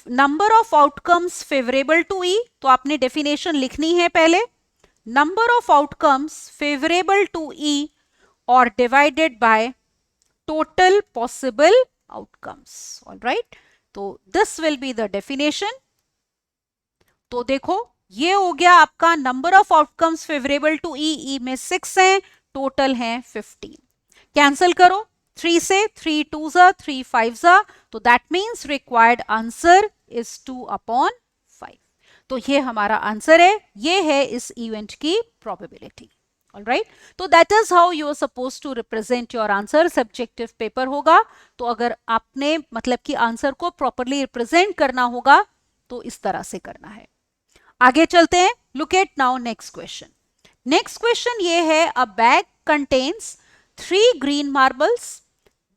Number of outcomes favourable to E. तो आपने डेफिनेशन लिखनी है पहले. Number of outcomes favourable to E और divided by total possible outcomes. Alright, तो this will be the definition. तो देखो ये हो गया आपका number of outcomes favourable to E. E में 6 हैं, टोटल हैं 15. कैंसिल करो 3 से, 3 2 जा, 3 5 जा, तो that means required answer is 2/5. तो ये हमारा आंसर है. ये है इस इवेंट की प्रोबेबिलिटी. ऑलराइट, तो that is how you are suppose to represent your answer. Subjective paper होगा, तो अगर आपने मतलब कि आंसर को प्रॉपरली रिप्रेजेंट करना होगा तो इस तरह से करना है. आगे चलते हैं. Look at now next question. Next question ये है, a bag contains 3 green marbles,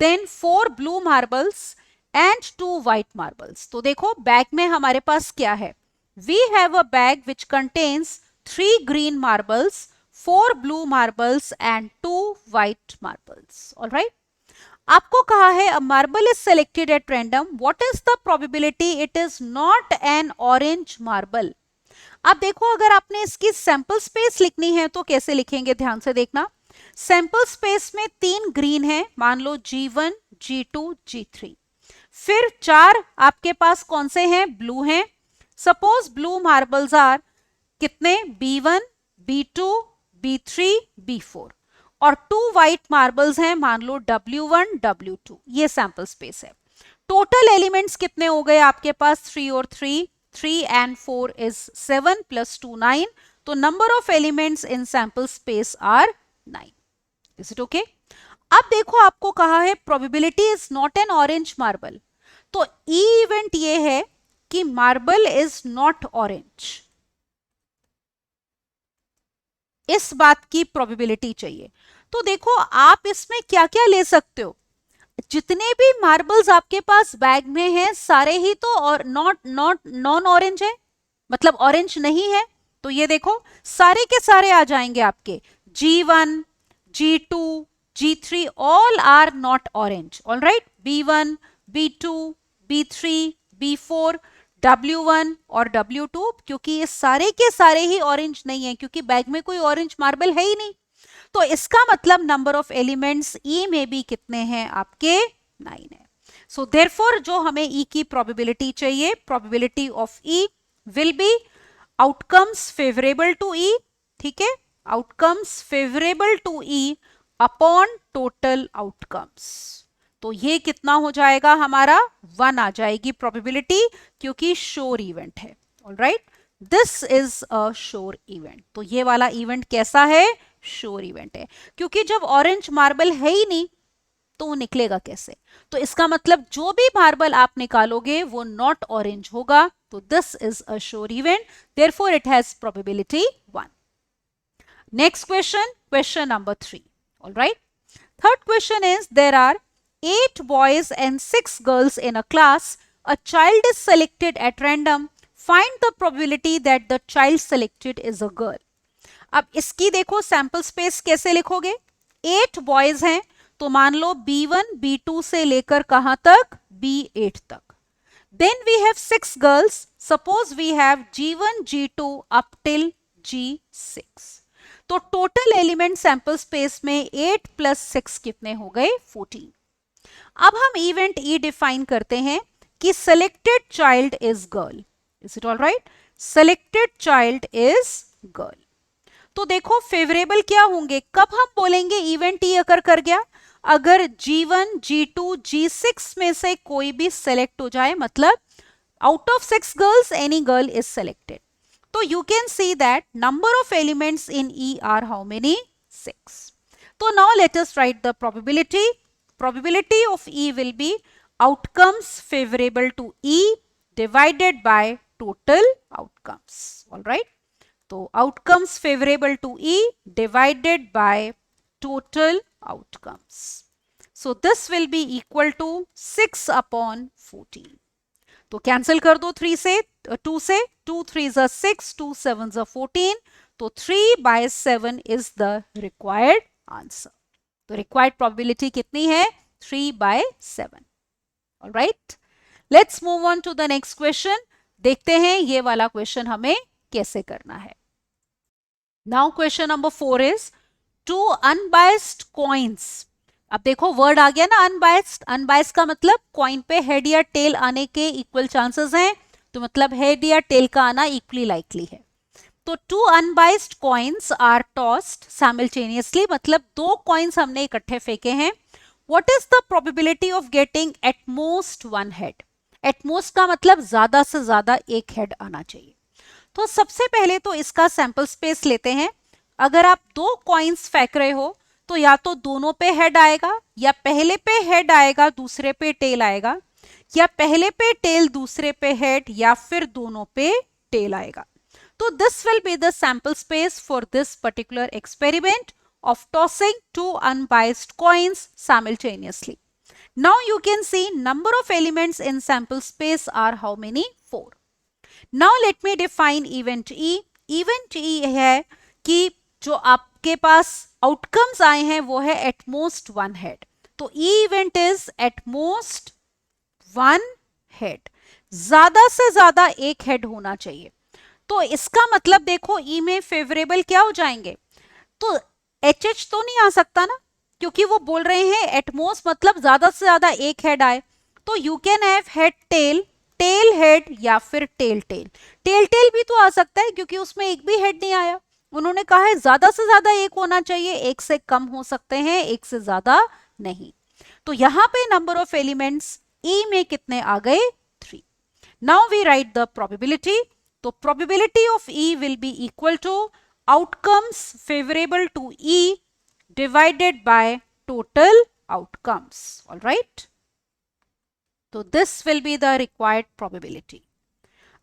then 4 blue marbles and 2 white marbles. तो देखो बैग में हमारे पास क्या है? We have a bag which contains 3 green marbles, 4 blue marbles and 2 white marbles. Alright, आपको कहा है a marble is selected at random. What is the probability it is not an orange marble. अब देखो अगर आपने इसकी सैंपल स्पेस लिखनी है तो कैसे लिखेंगे, ध्यान से देखना. सैंपल स्पेस में 3 ग्रीन है, मान लो G1, G2, G3. फिर 4 आपके पास कौन से हैं? ब्लू हैं. सपोज ब्लू मार्बल्स आर कितने? B1, B2, B3, B4. और 2 व्हाइट मार्बल्स हैं, मान लो W1, W2. ये सैंपल स्पेस है. टोटल एलिमेंट्स कितने हो गए आपके पास? 3 और 3. 3 and 4 is 7 plus 2 9. तो number of elements in sample space are 9. Is it okay? अब देखो आपको कहा है probability is not an orange marble. तो E event ये है कि marble is not orange. इस बात की probability चाहिए. तो देखो आप इसमें क्या क्या ले सकते हो. जितने भी मार्बल्स आपके पास बैग में हैं सारे ही तो और नॉन ऑरेंज है, मतलब ऑरेंज नहीं है. तो ये देखो सारे के सारे आ जाएंगे आपके. G1, G2, G3 all are not orange. Alright, B1, B2, B3, B4, W1 और W2, क्योंकि ये सारे के सारे ही ऑरेंज नहीं है, क्योंकि बैग में कोई ऑरेंज मार्बल है ही नहीं. तो इसका मतलब नंबर ऑफ एलिमेंट्स ई में भी कितने हैं आपके? 9 है. सो देयरफॉर जो हमें ई की प्रोबेबिलिटी चाहिए, probability of E will be outcomes favourable to E. ठीक है, outcomes favourable to E upon total outcomes. तो ये कितना हो जाएगा हमारा? 1 आ जाएगी प्रोबेबिलिटी, क्योंकि श्योर इवेंट है. Alright, this is a sure event. तो ये वाला इवेंट कैसा है? श्योर इवेंट है, क्योंकि जब ऑरेंज मार्बल है ही नहीं तो वो निकलेगा कैसे? तो इसका मतलब जो भी मार्बल आप निकालोगे वो नॉट ऑरेंज होगा. तो this is a sure event, therefore it has probability 1. Next question, question number 3. Alright, third question is there are 8 boys and 6 girls in a class, a child is selected at random. Find the probability that the child selected is a girl. अब इसकी देखो sample space कैसे लिखोगे? 8 boys हैं तो मान लो B1 B2 से लेकर कहां तक? B8 तक. Then we have 6 girls. Suppose we have G1 G2 up till G6. तो टोटल एलिमेंट सैंपल स्पेस में 8 प्लस 6 कितने हो गए? 14. अब हम इवेंट ई डिफाइन करते हैं कि selected child is girl. Is it all right? Selected child is girl. तो देखो फेवरेबल क्या होंगे? कब हम बोलेंगे इवेंट ई अकर कर गया? अगर G1 G2 G6 में से कोई भी सेलेक्ट हो जाए, मतलब out of 6 girls any girl is selected. तो you can see that number of elements in E are how many? 6. So now let us write the probability. Probability of E will be outcomes favorable to E divided by total outcomes. All right. So outcomes favorable to E divided by total outcomes. So this will be equal to 6 upon 14. तो cancel कर दो 3 से 2 से. 2 3 6, 2 7 14. तो 3/7 is the required answer. तो required probability कितनी है? 3/7. Alright, let's move on to the next question. देखते हैं ये वाला क्वेश्चन हमें कैसे करना है. Now question number 4 is 2 unbiased coins. अब देखो वर्ड आ गया ना अनबायस्ड. अनबायस्ड का मतलब कॉइन पे हेड या टेल आने के इक्वल चांसेस हैं, तो मतलब हेड या टेल का आना इक्वली लाइकली है. तो 2 unbiased coins are tossed simultaneously, मतलब 2 कॉइन्स हमने इकट्ठे फेंके हैं. What is the probability of getting at most 1 head? At most का मतलब ज्यादा से ज्यादा एक हेड आना चाहिए. तो सबसे पहले तो इसका सैंपल स्पेस लेते हैं. अगर आप 2 कॉइन्स फेंक रहे हो तो या तो दोनों पे हेड आएगा, या पहले पे हेड आएगा दूसरे पे टेल आएगा, या पहले पे टेल दूसरे पे हेड, या फिर दोनों पे टेल आएगा. तो this will be the sample space for this particular experiment of tossing 2 unbiased coins simultaneously. Now you can see number of elements in sample space are how many? 4. Now let me define event E. Event E है कि जो आपके पास outcomes आए हैं वो है eight most 1 head. तो E event is at most 1 head. ज्यादा से ज्यादा एक हेड होना चाहिए. तो इसका मतलब देखो ई में फेवरेबल क्या हो जाएंगे? तो एच एच तो नहीं आ सकता ना, क्योंकि वो बोल रहे हैं एट मोस्ट मतलब ज्यादा से ज्यादा एक हेड आए. तो you can have head tail, tail head, या फिर टेल टेल. टेल टेल भी तो आ सकता है क्योंकि उसमें एक भी हेड नहीं आया. उन्होंने कहा है ज्यादा से ज्यादा एक होना चाहिए, एक से कम हो सकते हैं, एक से ज्यादा नहीं. तो यहां पे नंबर ऑफ एलिमेंट्स ई में कितने आ गए? 3. Now we write the probability. तो probability of E will be equal to outcomes favorable to E divided by total outcomes. All right. So this will be the required probability.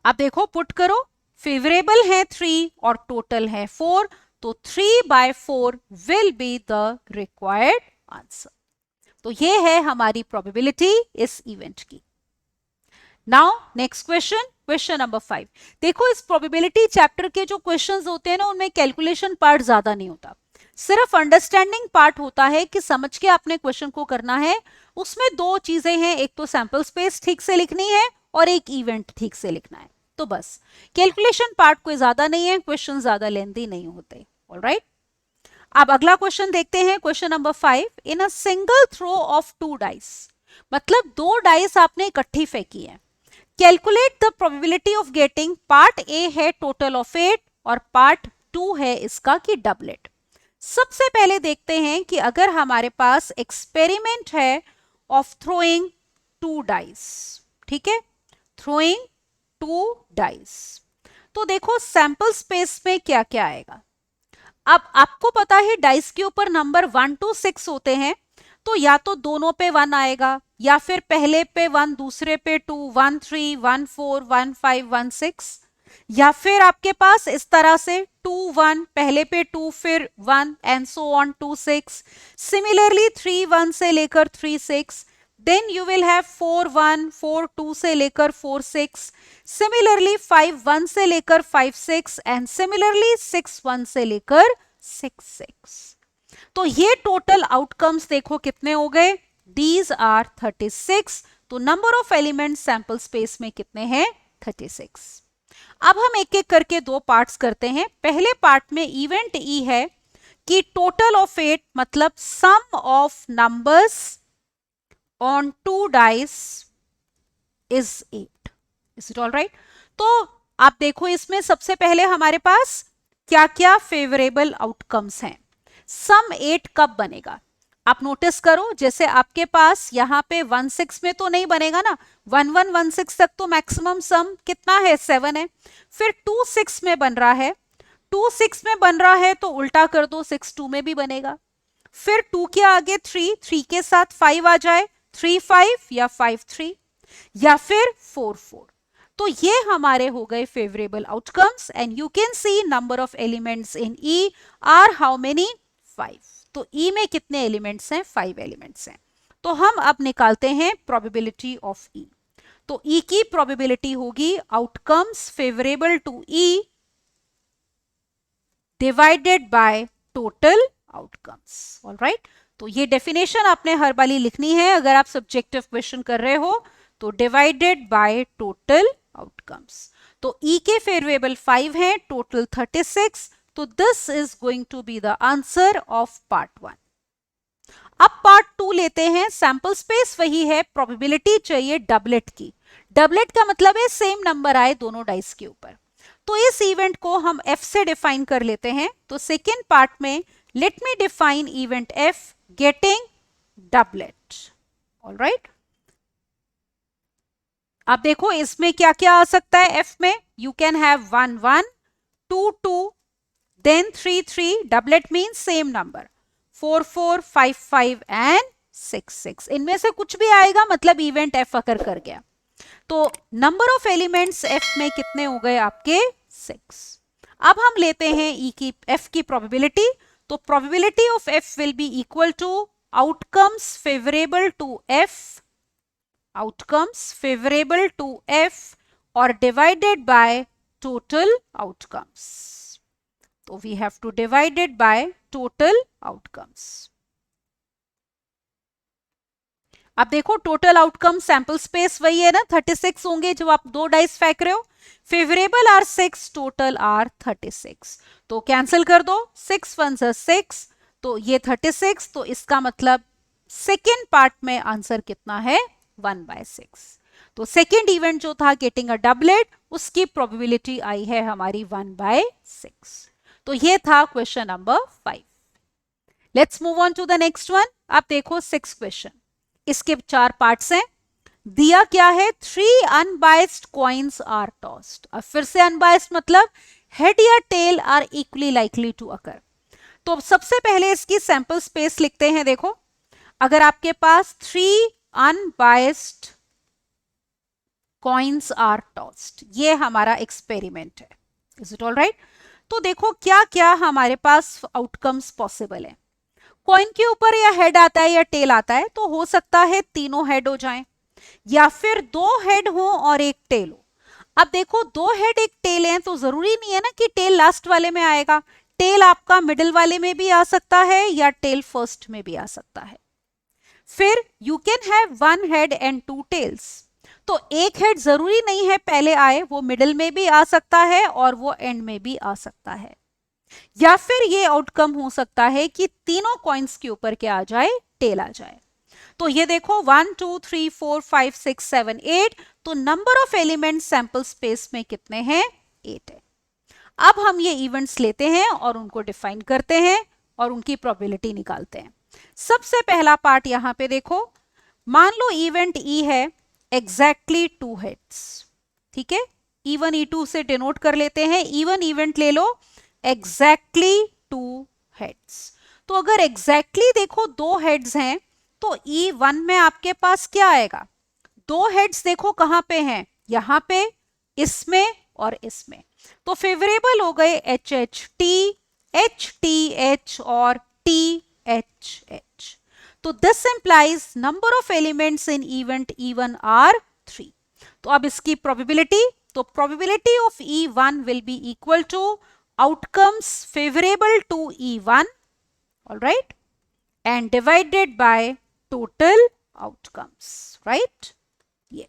अब देखो put करो, favourable है 3 और total है 4, तो 3/4 will be the required answer. तो ये है हमारी probability इस इवेंट की. Now next question, question number 5. देखो इस प्रोबेबिलिटी चैप्टर के जो क्वेश्चंस होते हैं ना उनमें कैलकुलेशन पार्ट ज्यादा नहीं होता, सिर्फ अंडरस्टैंडिंग पार्ट होता है कि समझ के आपने क्वेश्चन को करना है. उसमें 2 चीजें हैं, एक तो सैंपल स्पेस ठीक से लिखनी है और एक इवेंट ठीक से लिखना है. तो बस कैलकुलेशन पार्ट कोई ज्यादा नहीं है, क्वेश्चन ज्यादा लेंथी नहीं होते. ऑलराइट, अब अगला क्वेश्चन देखते हैं. Question number 5. In a single throw of 2 dice, मतलब 2 डाइस आपने इकट्ठी फेंकी है. Calculate the probability of getting, part A है टोटल ऑफ 8 और पार्ट 2 है इसका कि डबलेट. सबसे पहले देखते हैं कि अगर हमारे पास एक्सपेरिमेंट है ऑफ थ्रोइंग 2 डाइस, ठीक है, थ्रोइंग 2 डाइस, तो देखो सैंपल स्पेस में क्या क्या आएगा. अब आपको पता है डाइस के ऊपर नंबर 1 to 6 होते हैं, तो या तो दोनों पे 1 आएगा, या फिर पहले पे 1 दूसरे पे 2, 1 3 1 4 1 5 1 6. या फिर आपके पास इस तरह से 2 1, पहले पे 2 फिर 1 एंड सो ऑन 2 6. सिमिलरली 3 1 से लेकर 3 6. देन यू विल हैव 4 1, 4 2 से लेकर 4 6. सिमिलरली 5 1 से लेकर 5 6 एंड सिमिलरली 6 1 से लेकर 6 6. तो ये टोटल आउटकम्स देखो कितने हो गए, दीज आर 36. तो number of element sample space में कितने हैं, 36. अब हम एक एक करके दो पार्ट्स करते हैं. पहले पार्ट में इवेंट ई है कि टोटल ऑफ 8 मतलब sum of numbers on 2 dice is 8. Is it all right? तो आप देखो इसमें सबसे पहले हमारे पास क्या क्या फेवरेबल आउटकम्स हैं. सम 8 कब बनेगा, आप नोटिस करो. जैसे आपके पास यहाँ पे 1 6 में तो नहीं बनेगा ना, 1 1 1 6 तक तो मैक्सिमम सम कितना है, 7 है. फिर 2 6 में बन रहा है, 2 6 में बन रहा है तो उल्टा कर दो, 6 2 में भी बनेगा. फिर 2 के आगे 3, 3 के साथ 5 आ जाए, 3 5 या 5 3 या फिर 4 4. तो ये हमारे हो गए favourable outcomes. And you can see number of elements in E are how many, 5. तो ई में कितने एलिमेंट्स हैं, 5 एलिमेंट्स हैं. तो हम अब निकालते हैं प्रोबेबिलिटी ऑफ ई. तो ई की प्रोबेबिलिटी होगी outcomes favourable to E divided by total outcomes. Alright, तो ये डेफिनेशन आपने हर बारी लिखनी है अगर आप सब्जेक्टिव क्वेश्चन कर रहे हो. तो डिवाइडेड बाय टोटल आउटकम्स. तो ई के फेवरेबल 5 हैं, टोटल 36. तो this is going to be the answer of part 1. अब पार्ट 2 लेते हैं. सैंपल स्पेस वही है, प्रोबेबिलिटी चाहिए डबलेट की. डबलेट का मतलब है सेम नंबर आए दोनों डाइस के ऊपर. तो इस इवेंट को हम एफ से डिफाइन कर लेते हैं. तो सेकेंड पार्ट में late me define event F getting doublet. Alright, अब देखो इसमें क्या क्या आ सकता है. एफ में you can have 1 1, 2 2, then 3 3, doublet means same number, 4 4, 5 5 and 6 6. इनमें से कुछ भी आएगा मतलब इवेंट एफ अकर कर गया. तो नंबर ऑफ एलिमेंट्स एफ में कितने हो गए आपके, 6. अब हम लेते हैं ई की, एफ की प्रोबेबिलिटी. तो probability of F will be equal to outcomes favourable to F, outcomes favourable to F और डिवाइडेड बाय टोटल आउटकम्स. तो we have to divide it by total outcomes. अब देखो टोटल आउटकम सैंपल स्पेस वही है ना, 36 होंगे जब आप दो डाइस फेंक रहे हो. Favourable are 6, total are 36. तो कैंसिल कर दो, 6 1 6. तो ये 36. तो इसका मतलब सेकेंड पार्ट में आंसर कितना है, 1/6. तो सेकेंड इवेंट जो था गेटिंग अ डबलेट, उसकी प्रोबेबिलिटी आई है हमारी 1/6. तो ये था question number 5. Let's move on to the next one. आप देखो 6 क्वेश्चन, इसके 4 पार्ट्स हैं. दिया क्या है, 3 अनबायस्ड कॉइन्स आर टॉस्ड. अब फिर से अनबायस्ड मतलब हेड या tail are equally likely to occur. तो सबसे पहले इसकी सैंपल स्पेस लिखते हैं. देखो अगर आपके पास 3 अनबायस्ड कॉइन्स आर टॉस्ड, ये हमारा एक्सपेरिमेंट है. Is it all right? तो देखो क्या क्या हमारे पास आउटकम्स पॉसिबल है. कॉइन के ऊपर या हेड आता है या टेल आता है, तो हो सकता है तीनों हेड हो जाएं या फिर 2 हेड हो और 1 टेल हो. अब देखो 2 हेड 1 टेल हैं तो जरूरी नहीं है ना कि टेल लास्ट वाले में आएगा. टेल आपका मिडिल वाले में भी आ सकता है या टेल फर्स्ट में भी आ सकता है. फिर you can have 1 head and 2 tails. तो एक हेड जरूरी नहीं है पहले आए, वो मिडिल में भी आ सकता है और वो एंड में भी आ सकता है. या फिर ये आउटकम हो सकता है कि तीनों कॉइन्स के ऊपर क्या आ जाए, टेल आ जाए. तो ये देखो 1 2 3 4 5 6 7 8. तो number of element sample space में कितने हैं, 8 है. अब हम ये इवेंट्स लेते हैं और उनको डिफाइन करते हैं और उनकी प्रोबेबिलिटी निकालते हैं. सबसे पहला पार्ट यहां पे देखो, मान लो इवेंट ई है एग्जैक्टली 2 हेड्स. ठीक है, E1 E2 से डिनोट कर लेते हैं. E1 इवेंट ले लो एग्जैक्टली 2 हेड्स. तो अगर एग्जैक्टली देखो 2 हेड्स हैं तो E1 में आपके पास क्या आएगा, 2 हेड्स देखो कहां पे हैं, यहां पे, इसमें और इसमें. तो फेवरेबल हो गए H H T, H T H और टी एच एच। तो this implies number of elements in event E1 are 3। तो अब इसकी प्रोबेबिलिटी, तो probability of E1 will be equal to outcomes favorable to E1, all right, and divided by total outcomes, right? ये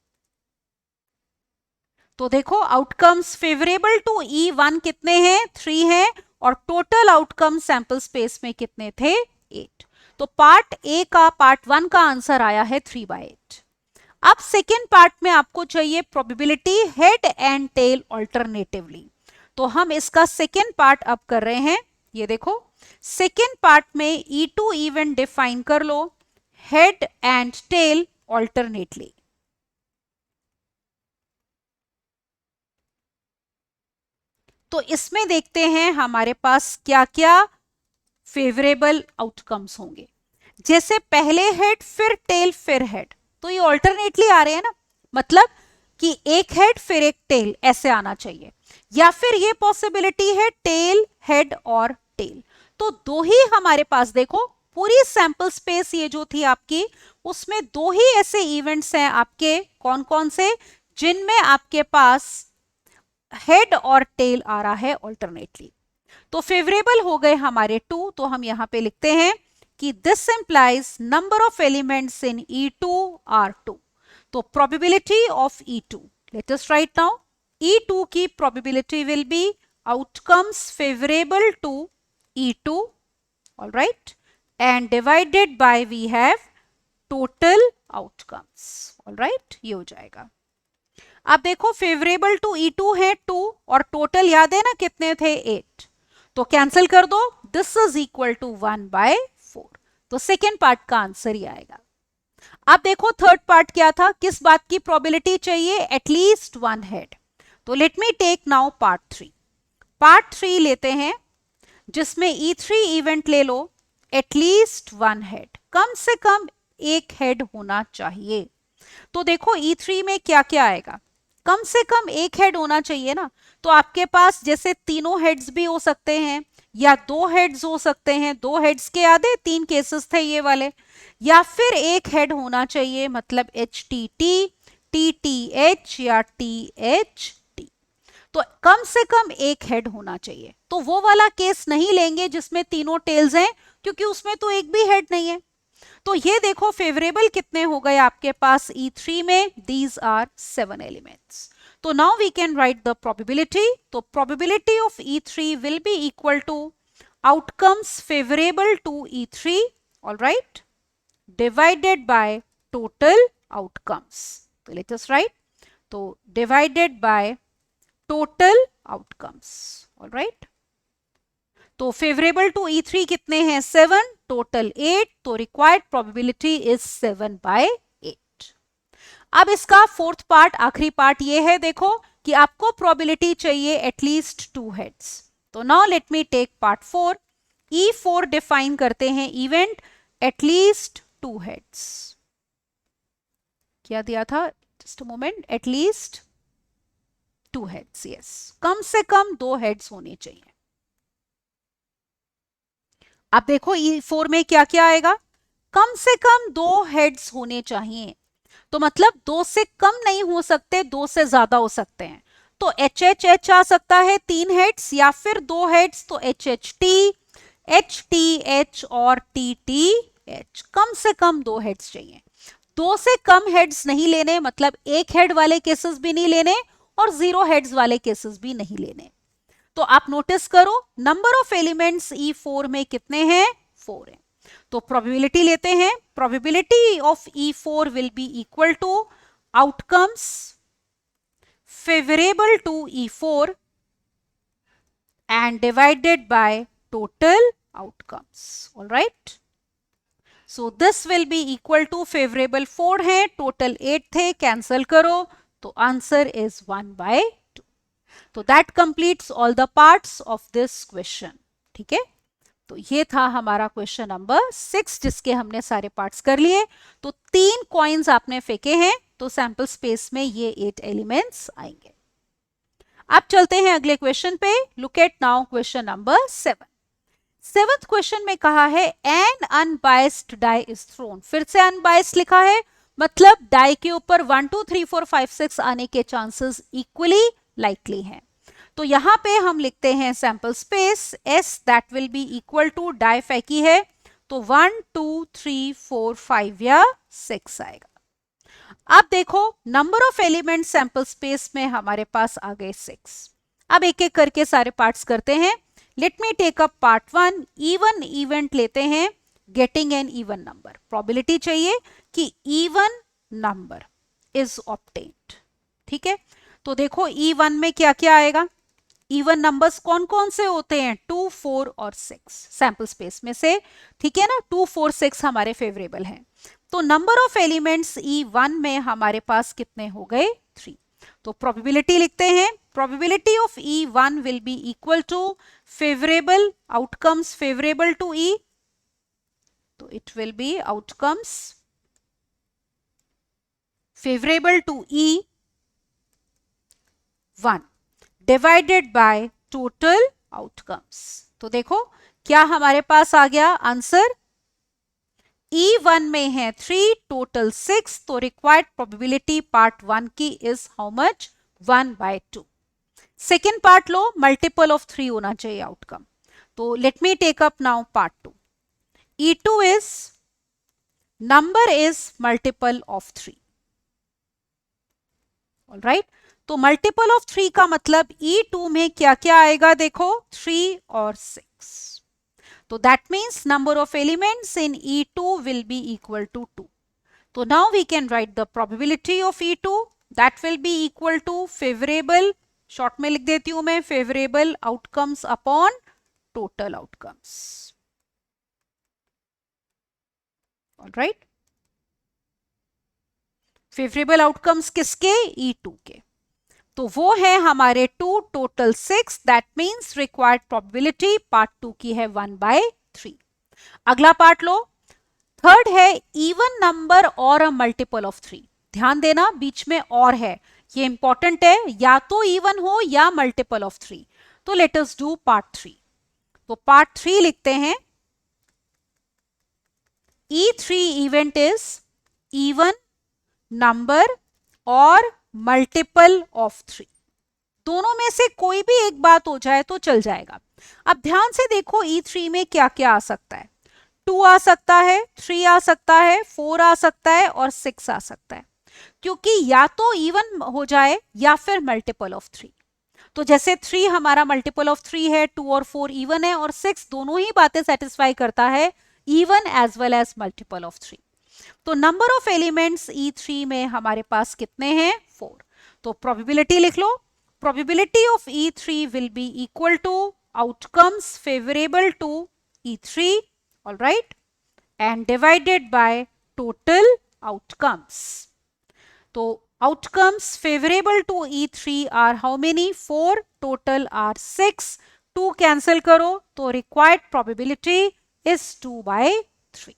तो देखो outcomes favourable to E1 कितने हैं, 3 हैं, और टोटल आउटकम सैंपल स्पेस में कितने थे, 8। तो पार्ट ए का, पार्ट 1 का आंसर आया है 3/8। अब सेकेंड पार्ट में आपको चाहिए probability head and tail alternatively. तो हम इसका सेकेंड पार्ट अब कर रहे हैं। ये देखो सेकेंड पार्ट में E2 इवेंट डिफाइन कर लो, हेड एंड टेल ऑल्टरनेटली। तो इसमें देखते हैं हमारे पास क्या क्या फेवरेबल आउटकम्स होंगे। जैसे पहले हेड फिर टेल फिर हेड, तो ये ऑल्टरनेटली आ रहे हैं ना, मतलब कि एक हेड फिर एक टेल ऐसे आना चाहिए। या फिर ये पॉसिबिलिटी है टेल हेड और टेल। तो दो ही हमारे पास, देखो पूरी सैंपल स्पेस ये जो थी आपकी, उसमें दो ही ऐसे इवेंट्स हैं आपके, कौन कौन से, जिनमें आपके पास हेड और टेल आ रहा है ऑल्टरनेटली। तो फेवरेबल हो गए हमारे 2, तो हम यहां पे लिखते हैं कि this implies number of elements in E2 are 2। तो probability of E2, let us write now, E2 की probability will be outcomes favourable to E2, all right, and divided by we have total outcomes, all right, ये हो जाएगा। अब देखो favourable to E2 है 2, और total याद है ना कितने थे, 8। तो कैंसिल कर दो, दिस इज इक्वल टू 1/4। तो सेकेंड पार्ट का आंसर ही आएगा। अब देखो थर्ड पार्ट क्या था, किस बात की प्रोबेबिलिटी चाहिए, एटलीस्ट 1 हेड। तो let me take now part 3। Part 3 लेते हैं, जिसमें E3 इवेंट ले लो, एटलीस्ट 1 हेड, कम से कम एक हेड होना चाहिए। तो देखो E3 में क्या क्या आएगा, कम से कम एक हेड होना चाहिए ना। तो आपके पास जैसे तीनों हेड्स भी हो सकते हैं, या 2 हेड्स हो सकते हैं, 2 हेड्स के याद है 3 केसेस थे ये वाले, या फिर एक हेड होना चाहिए, मतलब HTT, TTH या THT। तो कम से कम एक हेड होना चाहिए। तो वो वाला केस नहीं लेंगे जिसमें तीनों टेल्स हैं, क्योंकि उसमें तो एक भी हेड नहीं है। तो ये देखो फेवरेबल कितने हो गए आपके पास E3 में, दीज आर 7 एलिमेंट्स। तो now we can write the probability. तो probability of E3 will be equal to outcomes favourable to E3, all right, divided by total outcomes. तो लेट अस राइट, तो divided by total outcomes, all right. तो favourable to E3 कितने हैं, 7, total 8, तो required probability is 7/8। अब इसका fourth part, आखिरी part ये है, देखो कि आपको प्रोबेबिलिटी चाहिए एटलीस्ट 2 हेड्स। तो now let me take part 4। E4 define करते हैं इवेंट एटलीस्ट 2 हेड्स। क्या दिया था, just a moment, at least 2 heads, yes, कम से कम 2 हेड्स होने चाहिए। अब देखो E4 में क्या क्या आएगा, कम से कम 2 हेड्स होने चाहिए। तो मतलब 2 से कम नहीं हो सकते, 2 से ज्यादा हो सकते हैं। तो HHH आ सकता है 3 हेड्स, या फिर 2 हेड्स, तो HHT, HTH और TTH, कम से कम 2 हेड्स चाहिए। 2 से कम हेड्स नहीं लेने, मतलब एक हेड वाले केसेस भी नहीं लेने, और 0 हेड्स वाले केसेस भी नहीं लेने। तो आप नोटिस करो नंबर ऑफ एलिमेंट्स E4 में कितने हैं, 4 हैं। तो प्रोबेबिलिटी लेते हैं, probability of E4 will be equal to outcomes favourable to E4 and divided by total outcomes, all right. So this will be equal to, favourable 4 है, total 8 थे, cancel करो, तो आंसर इज 1/2। तो that completes all the parts of this question. ठीक है, तो ये था हमारा क्वेश्चन नंबर 6, जिसके हमने सारे पार्ट्स कर लिए। तो 3 कॉइन्स आपने फेंके हैं, तो सैंपल स्पेस में ये 8 एलिमेंट्स आएंगे। अब चलते हैं अगले क्वेश्चन पे। Look at now question number 7। Seventh question में कहा है an unbiased die is thrown. फिर से अनबाइस्ड लिखा है, मतलब डाई के ऊपर 1 2 3 4 5 6 आने के चांसेस इक्वली लाइकली हैं। तो यहां पे हम लिखते हैं sample space S that will be equal to die फेंकी है तो 1 2 3 4 5 या 6 आएगा। अब देखो number of element sample space में हमारे पास आ गए 6। अब एक एक करके सारे पार्ट्स करते हैं। Let me take up part 1। Even event लेते हैं, getting an even number. Probability चाहिए कि इवन नंबर इज ऑब्टेन्ड। ठीक है, तो देखो E1 में क्या क्या आएगा। इवन नंबर्स कौन कौन से होते हैं, 2 4 और 6 सैंपल स्पेस में से। ठीक है ना, 2 4 6 हमारे फेवरेबल हैं। तो नंबर ऑफ एलिमेंट्स E1 में हमारे पास कितने हो गए, 3। तो प्रोबेबिलिटी लिखते हैं, probability of E1 will be equal to favourable outcomes favourable to E, तो it will be outcomes favourable to E1 divided by total outcomes. तो देखो क्या हमारे पास आ गया आंसर, E1 में है 3 टोटल 6, तो रिक्वायर्ड प्रोबेबिलिटी पार्ट 1 की is how much, 1/2। Second part लो, मल्टीपल ऑफ 3 होना चाहिए आउटकम। तो let me take up now part 2। E2 is number is multiple of 3। All right, तो मल्टीपल ऑफ 3 का मतलब E2 में क्या क्या आएगा, देखो 3 और 6। तो that means number of elements in E2 will be equal to 2. So now we can write the probability of E2 that will be equal to favorable, short में लिख देती हूं मैं, favorable outcomes upon total outcomes. Alright, favorable outcomes किसके, E2 के। तो वो है हमारे 2 total 6, that means required probability part 2 की है 1/3। अगला पार्ट लो, थर्ड है इवन नंबर और अ मल्टीपल ऑफ 3। ध्यान देना बीच में और है, ये इंपॉर्टेंट है, या तो इवन हो या मल्टीपल ऑफ 3। तो लेट अस डू पार्ट 3। तो पार्ट 3 लिखते हैं, E3 event is even number और मल्टीपल ऑफ 3। दोनों में से कोई भी एक बात हो जाए तो चल जाएगा। अब ध्यान से देखो E3 में क्या क्या आ सकता है, 2 आ सकता है, 3 आ सकता है, 4 आ सकता है और 6 आ सकता है, क्योंकि या तो इवन हो जाए या फिर मल्टीपल ऑफ 3। तो जैसे 3 हमारा मल्टीपल ऑफ 3 है, 2 और 4 इवन है, और 6 दोनों ही बातें सेटिस्फाई करता है, even as well as multiple of 3। तो नंबर ऑफ एलिमेंट्स E3 में हमारे पास कितने हैं, 4। तो प्रोबेबिलिटी लिख लो, probability of E3 will be equal to outcomes favourable to E3, alright, and divided by total outcomes. तो outcomes favourable to E3 are how many, 4, total are 6। 2 cancel करो तो रिक्वायर्ड प्रोबेबिलिटी इज 2/3।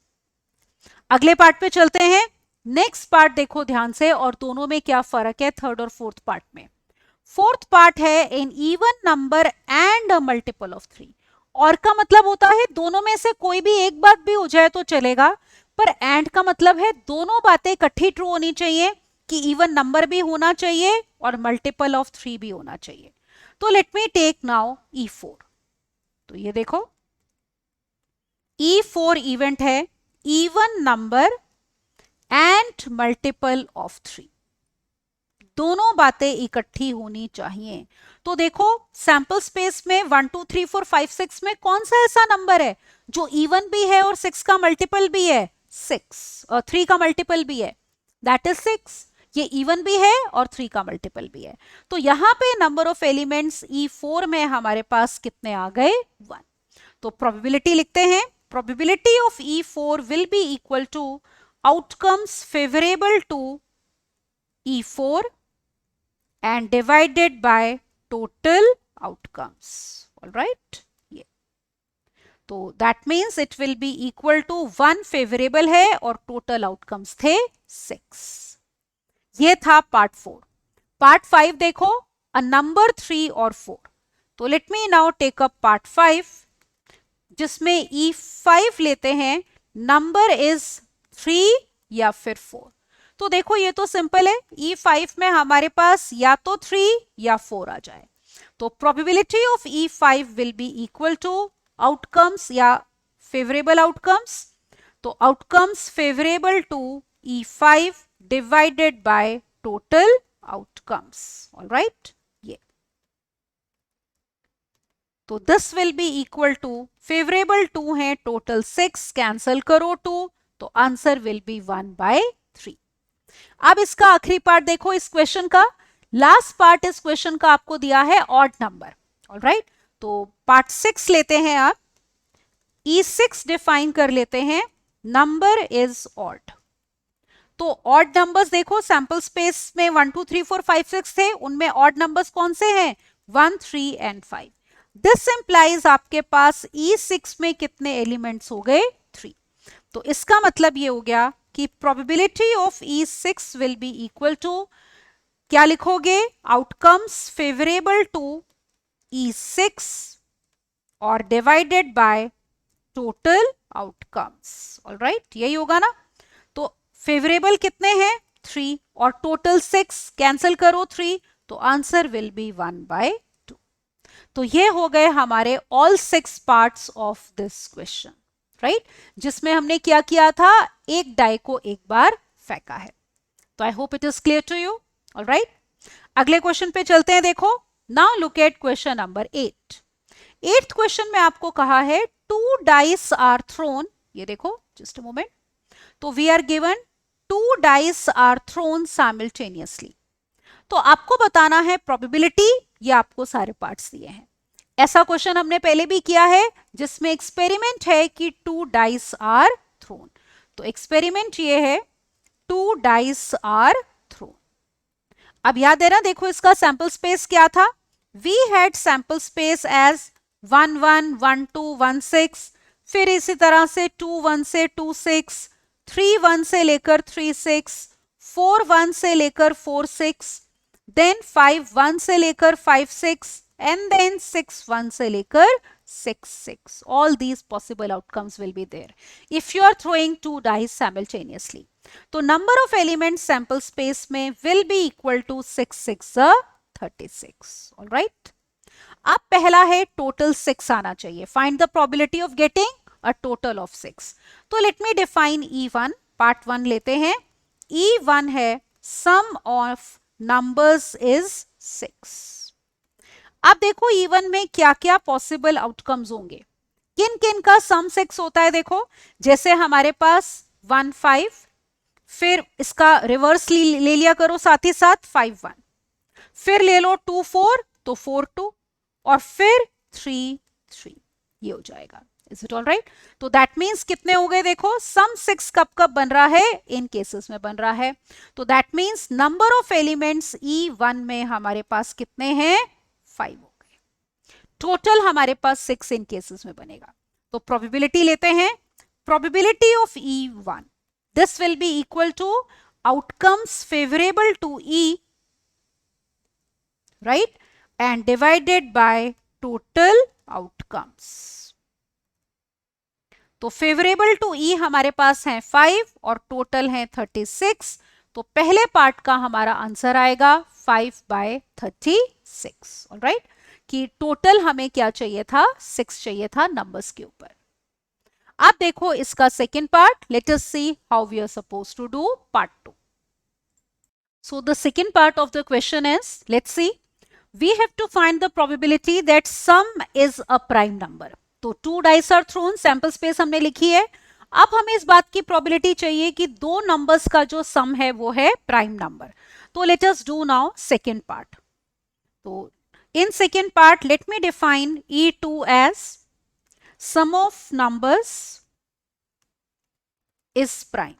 अगले part पे चलते हैं। Next part देखो ध्यान से, और दोनों में क्या फर्क है थर्ड और फोर्थ पार्ट में। फोर्थ पार्ट है an even number and a multiple of 3। और का मतलब होता है दोनों में से कोई भी एक बात भी हो जाए तो चलेगा, पर एंड का मतलब है दोनों बातें इकट्ठी ट्रू होनी चाहिए, कि इवन नंबर भी होना चाहिए और मल्टीपल ऑफ 3 भी होना चाहिए। तो let me take now E4। तो ये देखो E4 इवेंट है even number and multiple of 3। दोनों बातें इकट्ठी होनी चाहिए। तो देखो सैंपल स्पेस में 1 2 3 4 5 6 में कौन सा ऐसा नंबर है जो इवन भी है और 6 का मल्टीपल भी है, 6 और 3 का मल्टीपल भी है, दैट इज 6। ये इवन भी है और 3 का मल्टीपल भी है। तो यहां पे नंबर ऑफ एलिमेंट्स E4 में हमारे पास कितने आ गए, 1। तो प्रोबेबिलिटी लिखते हैं, probability of E4 will be equal to outcomes favourable to E4 and divided by total outcomes. All right, ये तो that means it will be equal to 1 favorable है और total outcomes थे 6। ये था पार्ट 4। पार्ट 5 देखो, a number 3 or 4. तो let me now take up part 5 जिसमें E5 लेते हैं, नंबर इज 3 या फिर 4. तो देखो ये तो सिंपल है, E5 में हमारे पास या तो 3 या 4 आ जाए. तो probability of E5 will be equal to outcomes या फेवरेबल आउटकम्स. तो outcomes favourable to E5 divided by total outcomes. All right, ये तो this will be equal to, favourable 2 है, टोटल 6, कैंसल करो 2, तो आंसर विल बी 1/3. अब इसका आखिरी पार्ट देखो इस क्वेश्चन का. लास्ट पार्ट इस क्वेश्चन का आपको दिया है ऑड नंबर. ऑलराइट, तो पार्ट 6 लेते हैं आप. E6 डिफाइन कर लेते हैं, नंबर इज ऑड. तो ऑड नंबर्स देखो, सैंपल स्पेस में 1 2 3 4 5 6 थे, उनमें ऑड नंबर्स कौन से हैं? 1 3 एंड 5. दिस इंप्लाइज आपके पास E6 में कितने एलिमेंट्स हो गए? 3. तो इसका मतलब ये हो गया कि probability of E6 will be equal to, क्या लिखोगे? आउटकम्स फेवरेबल टू E6 और divided by total outcomes. All right, यही होगा ना. तो फेवरेबल कितने हैं? 3 और टोटल 6, कैंसिल करो 3, तो आंसर विल बी 1/2. तो ये हो गए हमारे all 6 parts of this question. Right, जिसमें हमने क्या किया था? एक डाई को एक बार फेंका है. तो I hope it is clear to you. All right, अगले क्वेश्चन पे चलते हैं. देखो, now look at question number 8. 8th question में आपको कहा है 2 डाइस आर थ्रोन. ये देखो, जस्ट अ मोमेंट. तो we are given 2 dice are thrown simultaneously. तो आपको बताना है प्रोबेबिलिटी, या आपको सारे पार्ट्स दिए हैं. ऐसा क्वेश्चन हमने पहले भी किया है जिसमें एक्सपेरिमेंट है कि 2 डाइस आर थ्रोन. तो एक्सपेरिमेंट ये है, 2 डाइस आर थ्रोन. अब याद है ना, देखो इसका सैंपल स्पेस क्या था? We had sample space as 1 1 1 2 1 6, फिर इसी तरह से 2 1 से 2 6, 3 1 से लेकर 3 6, 4 1 से लेकर 4 6, देन 5 1 से लेकर 5 6, and then 6 1 से लेकर 6 6. All these possible outcomes will be there if you are throwing 2 dice simultaneously. तो number of elements sample space में will be equal to 6 6 36. All right. अब पहला है total 6 आना चाहिए. Find the probability of getting a total of 6. तो let me define E1. Part 1 लेते हैं. E1 है sum of numbers is 6. अब देखो E1 में क्या क्या पॉसिबल आउटकम्स होंगे, किन किन का सम 6 होता है. देखो, जैसे हमारे पास 1 5, फिर इसका रिवर्स ले लिया करो साथ ही साथ 5 1, फिर ले लो 2 4, तो 4 2, और फिर 3 3. ये हो जाएगा. Is it all right? तो दैट मीन्स कितने हो गए? देखो, सम 6 कब कब बन रहा है? इन केसेस में बन रहा है. तो that means number of elements E1 में हमारे पास कितने हैं? 5 हो गए. टोटल हमारे पास 6 इन केसेस में बनेगा. तो प्रोबेबिलिटी लेते हैं. Probability of E1, this will be equal to outcomes favourable to E, right, and divided by total outcomes. तो फेवरेबल टू E हमारे पास है 5 और टोटल है 36. तो पहले पार्ट का हमारा आंसर आएगा 5/36. ऑलराइट, कि टोटल हमें क्या चाहिए था? 6 चाहिए था नंबर्स के ऊपर. अब देखो इसका second part. Let us see how we are suppose to do part 2. So the second part of the question is, let's see, we have to find the probability that sum is a prime number. तो 2 dice are thrown, sample space हमने लिखी है. अब हमें इस बात की probability चाहिए कि दो नंबर्स का जो सम है वो है प्राइम नंबर. तो let us do now second part. तो in second part, let me define E2 as sum of numbers is prime.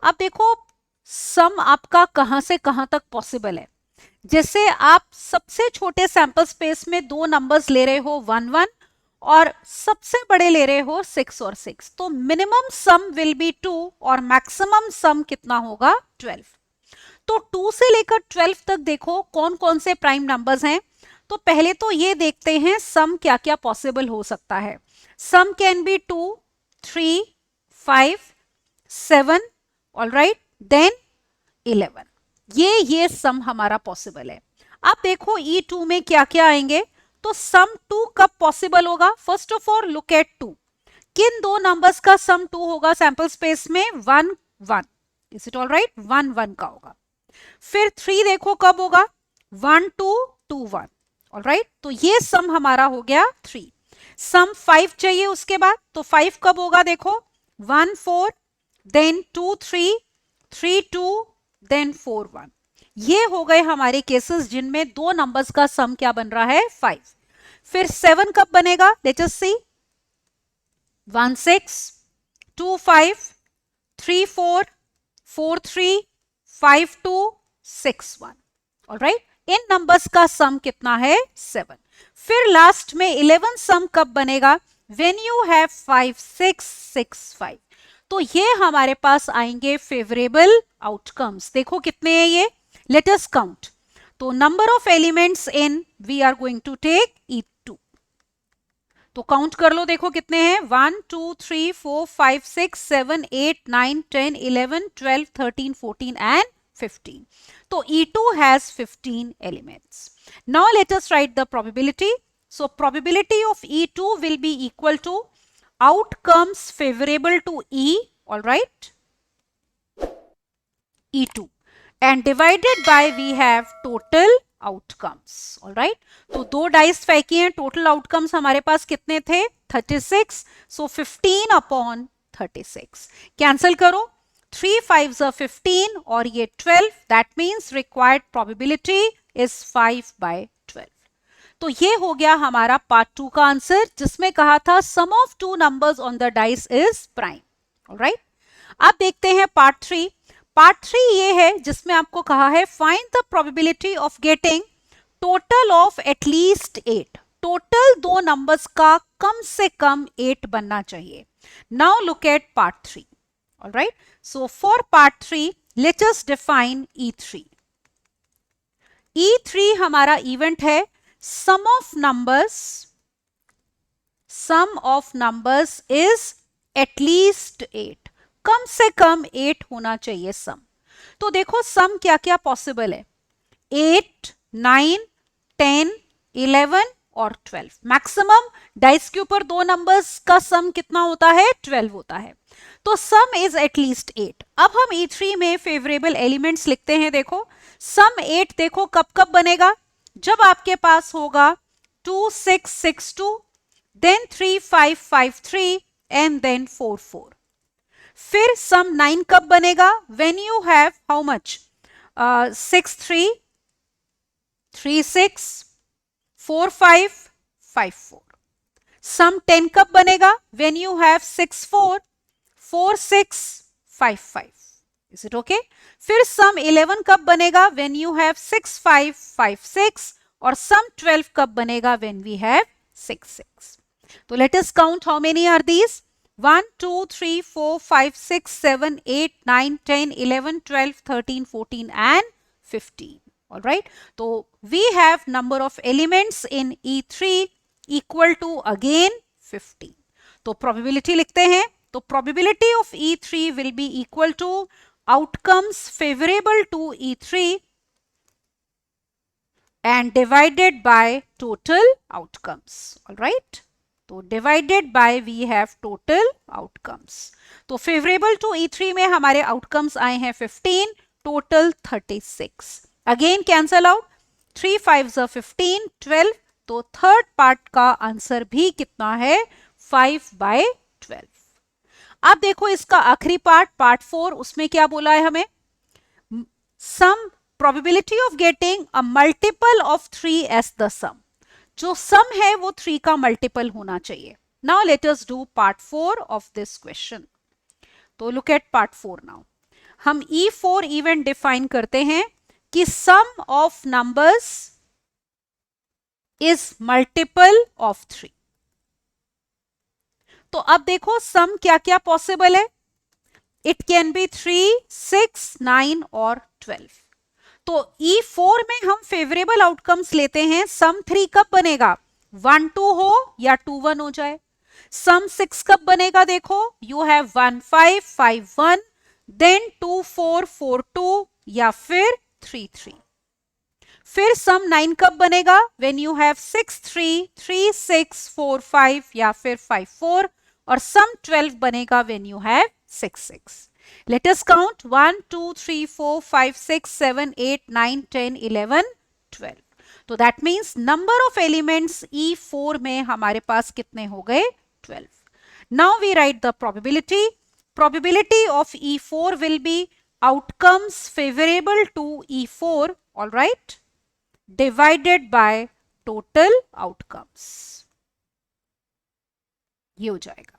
अब देखो, सम आपका कहां से कहां तक पॉसिबल है. जैसे आप सबसे छोटे सैंपल स्पेस में दो नंबर्स ले रहे हो 1 1, और सबसे बड़े ले रहे हो 6 और 6, तो मिनिमम सम विल बी 2 और मैक्सिमम सम कितना होगा? 12. तो 2 से लेकर 12 तक देखो कौन कौन से प्राइम नंबर्स हैं। तो पहले तो ये देखते हैं सम क्या क्या पॉसिबल हो सकता है। Sum can be 2, 3, 5, 7, all right, then 11। ये सम हमारा पॉसिबल है। अब देखो E2 में क्या क्या आएंगे। तो सम 2 कब पॉसिबल होगा? First of all look at 2। किन दो नंबर्स का सम 2 होगा सैंपल स्पेस में? 1, 1। Is it all right? 1, 1 का होगा। फिर 3 देखो कब होगा? 1, 2, 2, 1। ऑल राइट, तो ये सम हमारा हो गया 3। सम 5 चाहिए उसके बाद, तो 5 कब होगा? देखो 1, 4, देन 2, 3, 3, 2, देन 4, 1। ये हो गए हमारे केसेस जिनमें दो नंबर्स का सम क्या बन रहा है? 5। फिर 7 कब बनेगा? लेट अस सी। 1, 6, 2, 5, 3, 4, 4, 3, 5, 2, 6, 1। ऑलराइट, इन नंबर्स का सम कितना है? 7। फिर लास्ट में 11 सम कब बनेगा? When you have 5, 6, 6, 5। तो ये हमारे पास आएंगे फेवरेबल आउटकम्स। देखो कितने हैं ये, लेट अस काउंट। तो number of elements in we are going to take E2। तो काउंट कर लो, देखो कितने हैं? 1, 2, 3, 4, 5, 6, 7, 8, 9, 10, 11, 12, 13, 14 and 15. So E2 has 15 elements. Now let us write the probability. So probability of E2 will be equal to outcomes favorable to E, all right, E2, and divided by we have total outcomes, all right. तो दो dice फेंकी हैं, total outcomes हमारे पास कितने थे? 36। सो 15 upon 36। Cancel करो, 3 5s are 15 और ये 12, that means required probability is 5/12। तो ये हो गया हमारा पार्ट 2 का आंसर, जिसमें कहा था sum of two numbers on the dice is prime. Alright, अब देखते हैं पार्ट 3। पार्ट 3 ये है जिसमें आपको कहा है find the probability of getting total of at least 8। Total दो नंबर्स का कम से कम 8 बनना चाहिए। Now look at part 3। Alright, so for part 3 late us define E3। E3 हमारा इवेंट है सम ऑफ नंबर्स इज एटलीस्ट 8। कम से कम 8 होना चाहिए सम। तो देखो सम क्या क्या पॉसिबल है? 8, 9, 10, 11 और 12। मैक्सिमम डाइस के ऊपर दो नंबर्स का सम कितना होता है? 12 होता है। तो सम इज एटलीस्ट 8। अब हम E3 में फेवरेबल एलिमेंट्स लिखते हैं। देखो सम 8 देखो कब कब बनेगा? जब आपके पास होगा 2, 6, 6, 2, देन 3, 5, 5, 3 एंड देन 4, 4। फिर सम 9 कब बनेगा? When you have how much? 6, 3, 3, 6, 4, 5, 5, 4। Sum 10 कब बनेगा? When you have 6, 4, 4, 6, 5, 5। Is it okay? फिर सम 11 कब बनेगा? When you have 6, 5, 5, 6। और सम 12 कब बनेगा? When we have 6, 6। तो let us count how many are these? 1, 2, 3, 4, 5, 6, 7, 8, 9, 10, 11, 12, 13, 14 and 15. All right. So we have number of elements in E3 equal to again 15. तो probability लिखते हैं। तो probability of E3 will be equal to outcomes favorable to E3 and divided by total outcomes. All right. तो divided by we have total outcomes. तो favourable to E3 में हमारे outcomes आए हैं 15, total 36। Again cancel out, 3 5s are 15, 12। तो third part का answer भी कितना है? 5/12। अब देखो इसका आखिरी पार्ट, पार्ट 4, उसमें क्या बोला है हमें? Sum probability of getting a multiple of 3 as the sum. जो सम है वो 3 का मल्टीपल होना चाहिए। Now let us do part 4 of this question. तो लुक एट पार्ट 4 नाउ। हम E4 इवेंट डिफाइन करते हैं कि sum of numbers is multiple of 3। तो अब देखो सम क्या क्या पॉसिबल है? इट कैन बी 3, 6, 9 और 12। तो E4 में हम फेवरेबल आउटकम्स लेते हैं। सम 3 कब बनेगा, 1 2 हो या 2 1 हो जाए। सम 6 कब बनेगा, देखो यू हैव 1 5 5 1, देन 2 4 4 2 या फिर 3 3। फिर सम 9 कब बनेगा, व्हेन यू हैव 6 3 3 6 4 5 या फिर 5 4। और सम 12 बनेगा when you have 6 6। Let us count 1 2 3 4 5 6 7 8 9 10 11 12। तो that means number of elements E4 में हमारे पास कितने हो गए, 12। Now we write the probability. Probability of E4 will be outcomes favorable to E4, all right, divided by total outcomes। ये हो जाएगा।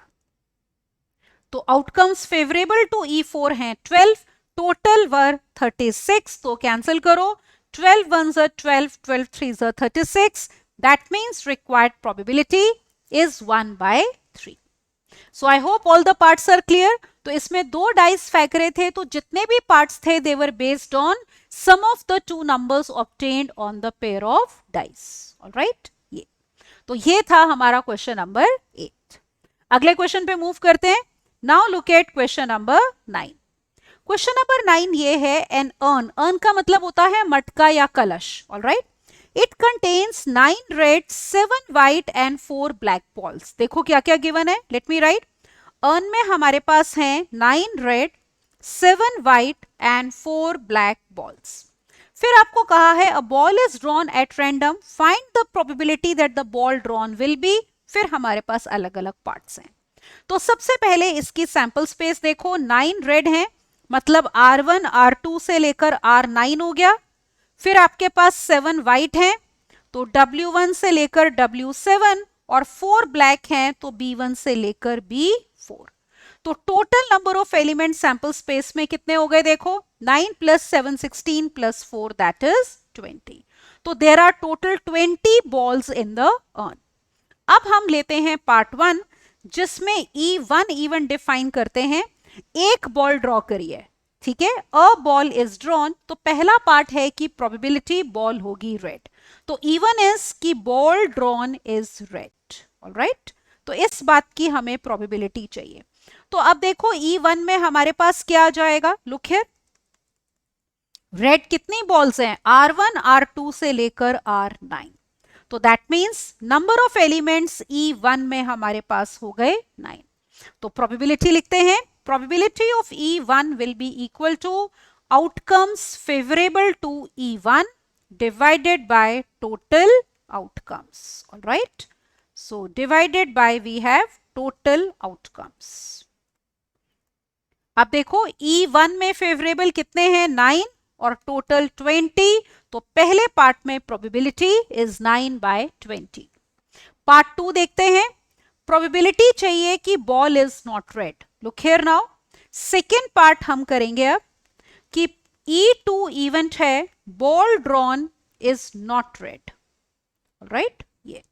तो आउटकम्स फेवरेबल टू E4 हैं 12, टोटल वर 36, तो कैंसिल करो। 12 1s are 12, 12 3s are 36। That means required probability is 1/3। So I hope all the parts are clear. तो इसमें 2 dice फेंक रहे थे, तो जितने भी पार्ट्स थे they were based on sum of the 2 numbers obtained on the pair of dice, alright. ये था हमारा क्वेश्चन नंबर 8। अगले क्वेश्चन पे मूव करते हैं। Now look at question number 9. Question number 9 ये है an urn. Urn का मतलब होता है मटका या कलश, all right? It contains 9 red, 7 white and 4 black balls. देखो क्या क्या given है, let me write. Urn में हमारे पास हैं 9 red, 7 white and 4 black balls. फिर आपको कहा है a ball is drawn at random. Find the probability that the ball drawn will be. फिर हमारे पास अलग अलग पार्ट्स हैं। तो सबसे पहले इसकी सैंपल स्पेस देखो, 9 रेड है, मतलब R1 R2 से लेकर R9 हो गया। फिर आपके पास 7 वाइट है, तो W1 से लेकर W7, और 4 ब्लैक हैं, तो B1 से लेकर B4। तो total number of element sample space में कितने हो गए, देखो 9 + 7 16 + 4 दैट इज 20। तो there are total 20 balls in the urn. अब हम लेते हैं पार्ट 1, जिसमें E1 इवन डिफाइन करते हैं। एक बॉल ड्रॉ करिए, ठीक है, अ बॉल इज ड्रॉन। तो पहला पार्ट है कि प्रोबेबिलिटी बॉल होगी रेड, तो E1 इज कि ball drawn is red, alright. तो इस बात की हमें प्रोबेबिलिटी चाहिए। तो अब देखो E1 में हमारे पास क्या आ जाएगा, लुक हियर, रेड कितनी बॉल्स हैं, R1 R2 से लेकर R9। तो that means number of elements E1 में हमारे पास हो गए 9। तो प्रोबेबिलिटी लिखते हैं, probability of E1 will be equal to outcomes favourable to E1 divided by total outcomes, all right. So divided by we have total outcomes. अब देखो E1 में फेवरेबल कितने हैं, 9 और टोटल 20। तो पहले पार्ट में प्रोबेबिलिटी इज 9/20। पार्ट 2 देखते हैं। प्रोबेबिलिटी चाहिए कि ball is not red. Look here now, second part हम करेंगे अब कि E2 इवेंट है, ball drawn is not red, right. ये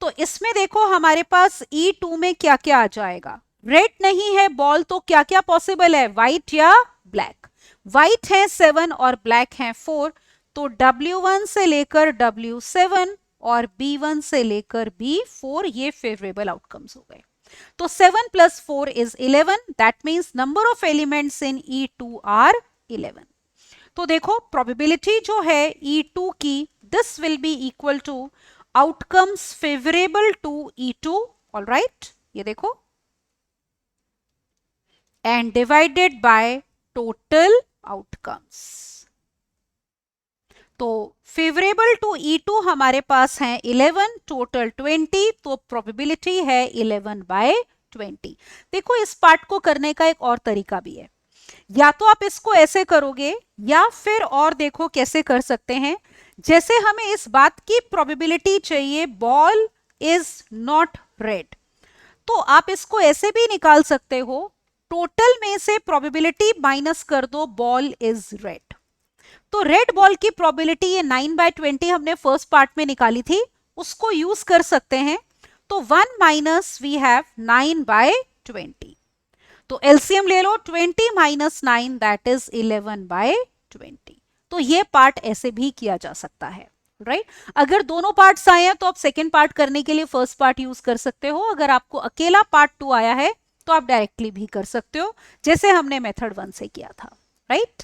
तो इसमें देखो हमारे पास E2 में क्या क्या आ जाएगा, रेड नहीं है बॉल, तो क्या क्या पॉसिबल है, व्हाइट या ब्लैक। व्हाइट है 7 और ब्लैक है 4, तो W1 से लेकर W7 और B1 से लेकर B4 ये फेवरेबल आउटकम्स हो गए। तो 7 + 4 is 11, that means number of elements in E2 are 11। तो देखो प्रोबेबिलिटी जो है E2 की, this will be equal to outcomes favourable to E2, all right, ये देखो, and divided by total outcomes. तो फेवरेबल टू E2 हमारे पास है 11, टोटल 20, तो प्रोबेबिलिटी है 11/20। देखो इस पार्ट को करने का एक और तरीका भी है, या तो आप इसको ऐसे करोगे, या फिर और देखो कैसे कर सकते हैं। जैसे हमें इस बात की प्रोबेबिलिटी चाहिए बॉल इज नॉट रेड, तो आप इसको ऐसे भी निकाल सकते हो, टोटल में से प्रोबेबिलिटी माइनस कर दो, बॉल इज रेड। तो रेड बॉल की प्रोबेबिलिटी ये 9/20 हमने फर्स्ट पार्ट में निकाली थी, उसको यूज कर सकते हैं। तो 1 माइनस वी हैव 9/20। तो एलसीएम ले लो, 20 - 9 दैट इज 11/20। 20। तो ये पार्ट ऐसे भी किया जा सकता है, राइट। अगर दोनों पार्ट्स आए हैं तो आप सेकेंड पार्ट करने के लिए फर्स्ट पार्ट यूज कर सकते हो। अगर आपको अकेला पार्ट 2 आया है तो आप डायरेक्टली भी कर सकते हो, जैसे हमने मेथड 1 से किया था, राइट।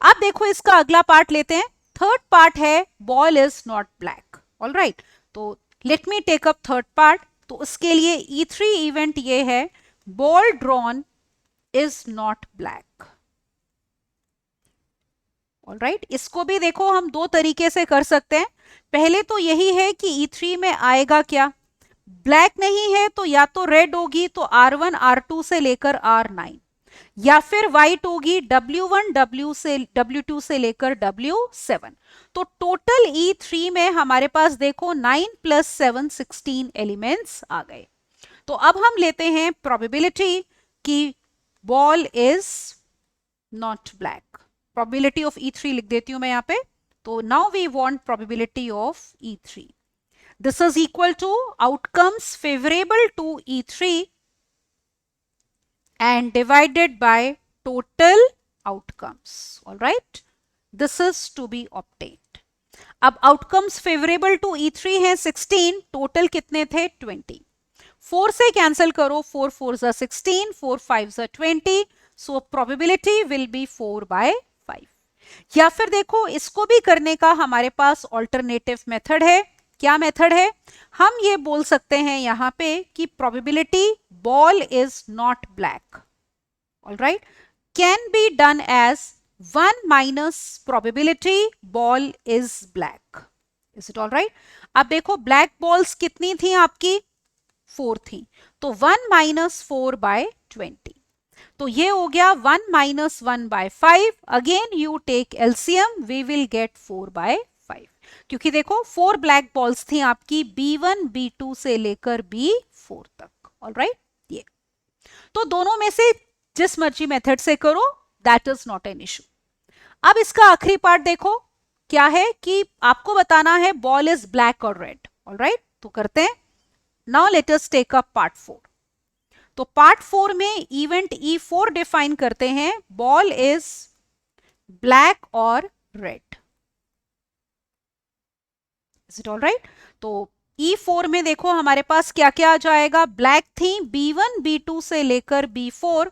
अब देखो इसका अगला पार्ट लेते हैं। थर्ड पार्ट है ball is not black, all right. तो let me take up third part. तो उसके लिए E3 इवेंट ये है, ball drawn is not black, all right. इसको भी देखो हम दो तरीके से कर सकते हैं। पहले तो यही है कि E3 में आएगा क्या, ब्लैक नहीं है तो या तो रेड होगी, तो R1 R2 से लेकर R9, या फिर व्हाइट होगी W1 W2 से लेकर W7। तो टोटल E3 में हमारे पास देखो 9 + 7 16 एलिमेंट्स आ गए। तो अब हम लेते हैं प्रोबेबिलिटी कि ball is not black. Probability of E3 लिख देती हूं मैं यहां पे। तो now we want probability of E3। This is equal to outcomes favourable to E3 and divided by total outcomes, all right, this is to be obtained। अब outcomes favorable to E3 है 16, total कितने थे 20। 4 से cancel करो, 4 4 जा 16, 4 5 जा 20, so probability will be 4/5। या फिर देखो इसको भी करने का हमारे पास ऑल्टरनेटिव मेथड है। क्या मेथड है, हम ये बोल सकते हैं यहां पे कि probability ball is not black, all right, can be done as 1 minus probability ball is black. Is it all right. अब देखो ब्लैक बॉल्स कितनी थी आपकी, 4 थी, तो 1 माइनस 4/20। तो ये हो गया 1 minus 1/5। Again you take LCM, we will get 4/5, क्योंकि देखो 4 ब्लैक बॉल्स थी आपकी B1 B2 से लेकर B4 तक, ऑल राइट। ये तो दोनों में से जिस मर्जी मेथड से करो, that is not an issue. अब इसका आखिरी पार्ट देखो क्या है कि आपको बताना है बॉल इज ब्लैक और रेड, ऑल राइट। तो करते हैं। Now let us take up part 4। तो पार्ट 4 में इवेंट E4 डिफाइन करते हैं, बॉल इज ब्लैक और red. Is it all right. तो E4 में देखो हमारे पास क्या क्या आ जाएगा, ब्लैक थी B1 B2 से लेकर B4,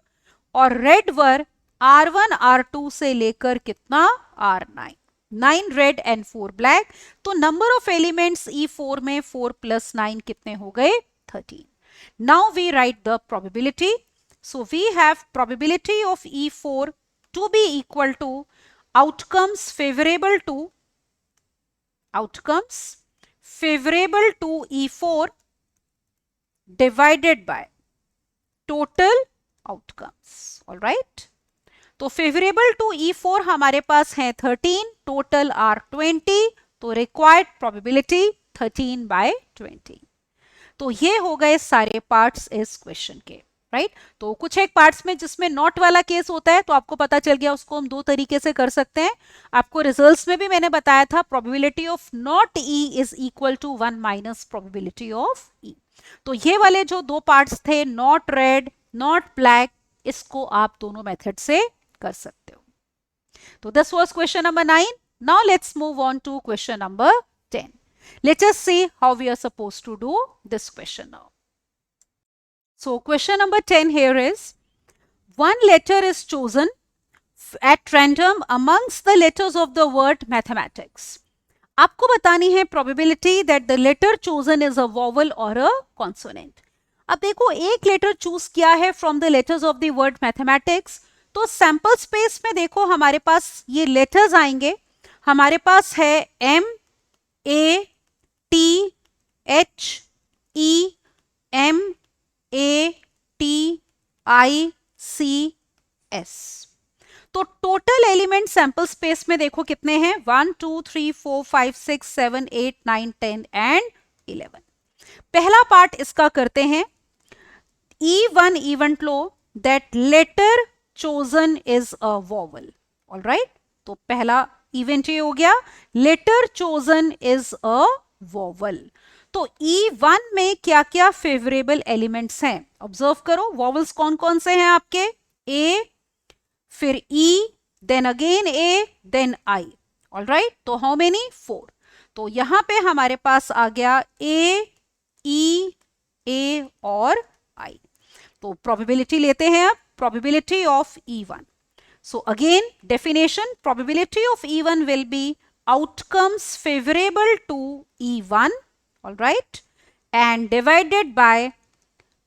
और रेड वर R1 R2 से लेकर कितना R9। 9 red and 4 black. तो नंबर ऑफ एलिमेंट्स E4 में 4 + 9 कितने हो गए 13। Now we write the probability. So we have probability of E4 to be equal to outcomes favorable to E4 divided by total outcomes, all right। तो favourable to E4 हमारे पास है 13, total are 20, तो required probability 13/20। तो ये हो गए सारे parts इस क्वेश्चन के, राइट। तो कुछ एक पार्ट्स में जिसमें नॉट वाला केस होता है, तो आपको पता चल गया, उसको हम दो तरीके से कर सकते हैं। आपको रिजल्ट्स में भी मैंने बताया था, probability of not E is equal to 1 minus probability of E। तो ये वाले जो दो पार्ट्स थे, नॉट रेड नॉट ब्लैक, इसको आप दोनों मेथड से कर सकते हो। तो this was question number 9। Now let's move on to question number 10। Let us see how we are supposed to do this question now. So question number 10 here is, one letter is chosen at random amongst the letters of the word mathematics. आपको बतानी है probability that the letter chosen is a vowel or a consonant. अब देखो एक letter choose किया है from the letters of the word mathematics, तो sample space में देखो हमारे पास ये लेटर्स आएंगे। हमारे पास है M A T H E M A T I C S। तो टोटल एलिमेंट सैंपल स्पेस में देखो कितने हैं, 1 2 3 4 5 6 7 8 9 10 एंड 11। पहला पार्ट इसका करते हैं, E1 इवेंट लो that letter chosen is a vowel, all right. तो पहला इवेंट ये हो गया, letter chosen is a vowel. तो E1 में क्या क्या फेवरेबल एलिमेंट्स हैं, ऑब्जर्व करो। वॉवल्स कौन कौन से हैं आपके, A, फिर E, then again A, then I. All right, तो how many? 4. तो यहां पे हमारे पास आ गया A, E, A और I. तो प्रोबेबिलिटी लेते हैं अब, probability of E1. So again, definition, probability of E1 will be outcomes favorable to E1, all right, and divided by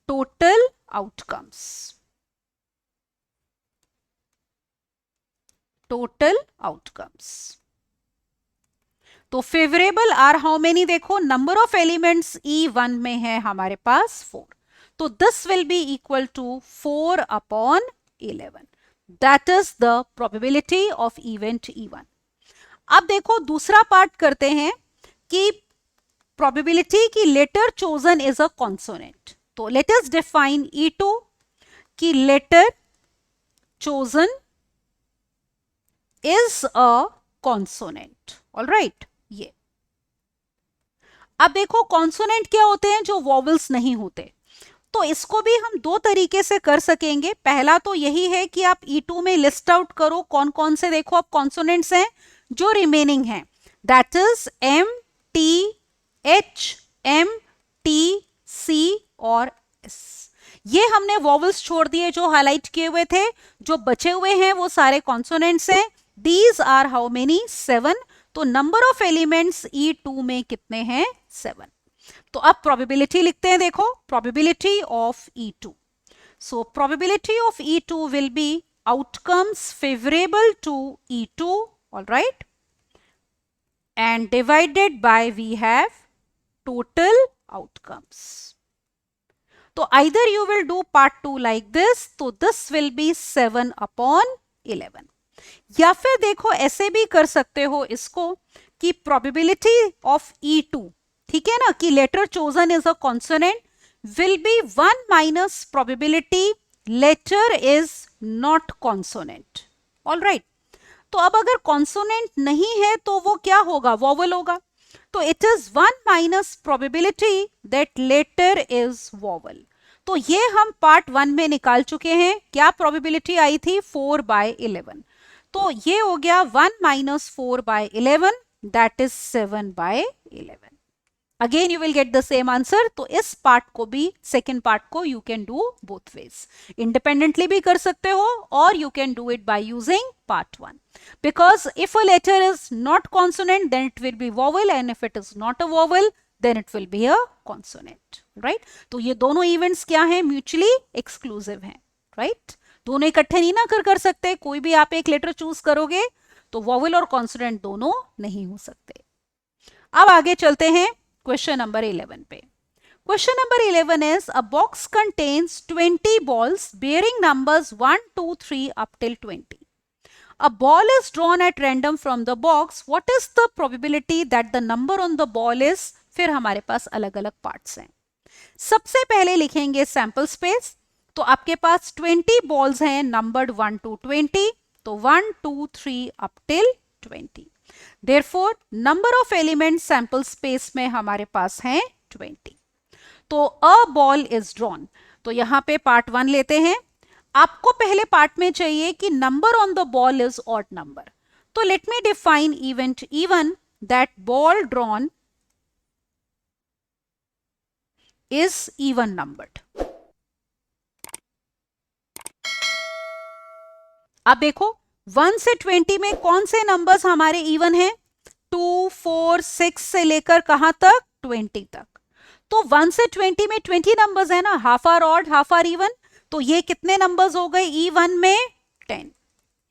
total outcomes. Total outcomes. तो फेवरेबल आर हाउ मेनी, देखो number of elements E1 में है हमारे पास 4. तो this will be equal to 4 upon 11. That is the probability of event E1. अब देखो दूसरा पार्ट करते हैं कि प्रोबेबिलिटी की letter chosen is a consonant. तो लेट अस डिफाइन E2 की letter chosen is a consonant. All right, ये अब देखो कॉन्सोनेंट क्या होते हैं? जो वॉवल्स नहीं होते. तो इसको भी हम दो तरीके से कर सकेंगे. पहला तो यही है कि आप E2 में लिस्ट आउट करो कौन कौन से, देखो अब कॉन्सोनेंट्स हैं जो रिमेनिंग हैं. That is M, T, H, M, T, C और S. ये हमने वॉवल्स छोड़ दिए जो हाईलाइट किए हुए थे. जो बचे हुए हैं वो सारे कॉन्सोनेंट्स हैं. These are how many? 7. तो नंबर ऑफ एलिमेंट्स E2 में कितने हैं? 7. तो अब प्रोबेबिलिटी लिखते हैं. देखो probability of E2. So probability of E2 will be outcomes favourable to E2, all right, and divided by we have total outcomes. तो either you will do part 2 like this, तो this will be 7 upon 11. या फिर देखो ऐसे भी कर सकते हो इसको कि प्रोबेबिलिटी ऑफ E2, ठीक है ना, कि letter chosen is a consonant, will be 1 minus probability letter is not consonant. All right. तो अब अगर कॉन्सोनेंट नहीं है तो वो क्या होगा? वॉवल होगा. तो it is 1 minus probability that letter is vowel. तो ये हम पार्ट 1 में निकाल चुके हैं. क्या प्रोबेबिलिटी आई थी? 4/11. तो ये हो गया 1 minus 4/11, that is 7/11. Again you will get the same answer. तो इस पार्ट को भी, सेकेंड पार्ट को you can do both ways. Independently भी कर सकते हो और you can do it by using part 1. Because if a letter is not consonant then it will be vowel, and if it is not a vowel then it will be a consonant. Right. तो ये दोनों events क्या हैं? Mutually exclusive हैं. Right. दोनों इकट्ठे नहीं ना कर सकते. कोई भी आप एक लेटर चूज करोगे तो वॉवल और कॉन्सोनेंट दोनों नहीं हो सकते. अब आगे चलते हैं क्वेश्चन नंबर 11 पे. Question number 11 is a box contains 20 balls bearing numbers 1, 2, 3 up till 20. A ball is drawn at random from the box. What is the probability that the number on the ball is? फिर हमारे पास अलग अलग parts हैं. सबसे पहले लिखेंगे sample space. तो आपके पास 20 बॉल्स हैं नंबर्ड 1 to 20. तो 1, 2, 3 up till 20. Therefore, number of elements sample space में हमारे पास हैं 20. तो a ball is drawn. तो यहां पे पार्ट 1 लेते हैं. आपको पहले पार्ट में चाहिए कि number on the ball is odd number. तो let me define event E1 that ball drawn is even numbered. अब देखो 1 से 20 में कौन से नंबर्स हमारे इवन हैं? 2, 4, 6 से लेकर कहां तक? 20 तक. तो 1 से 20 में 20 नंबर्स है ना, half are odd half are even. तो ये कितने नंबर्स हो गए E1 में? 10.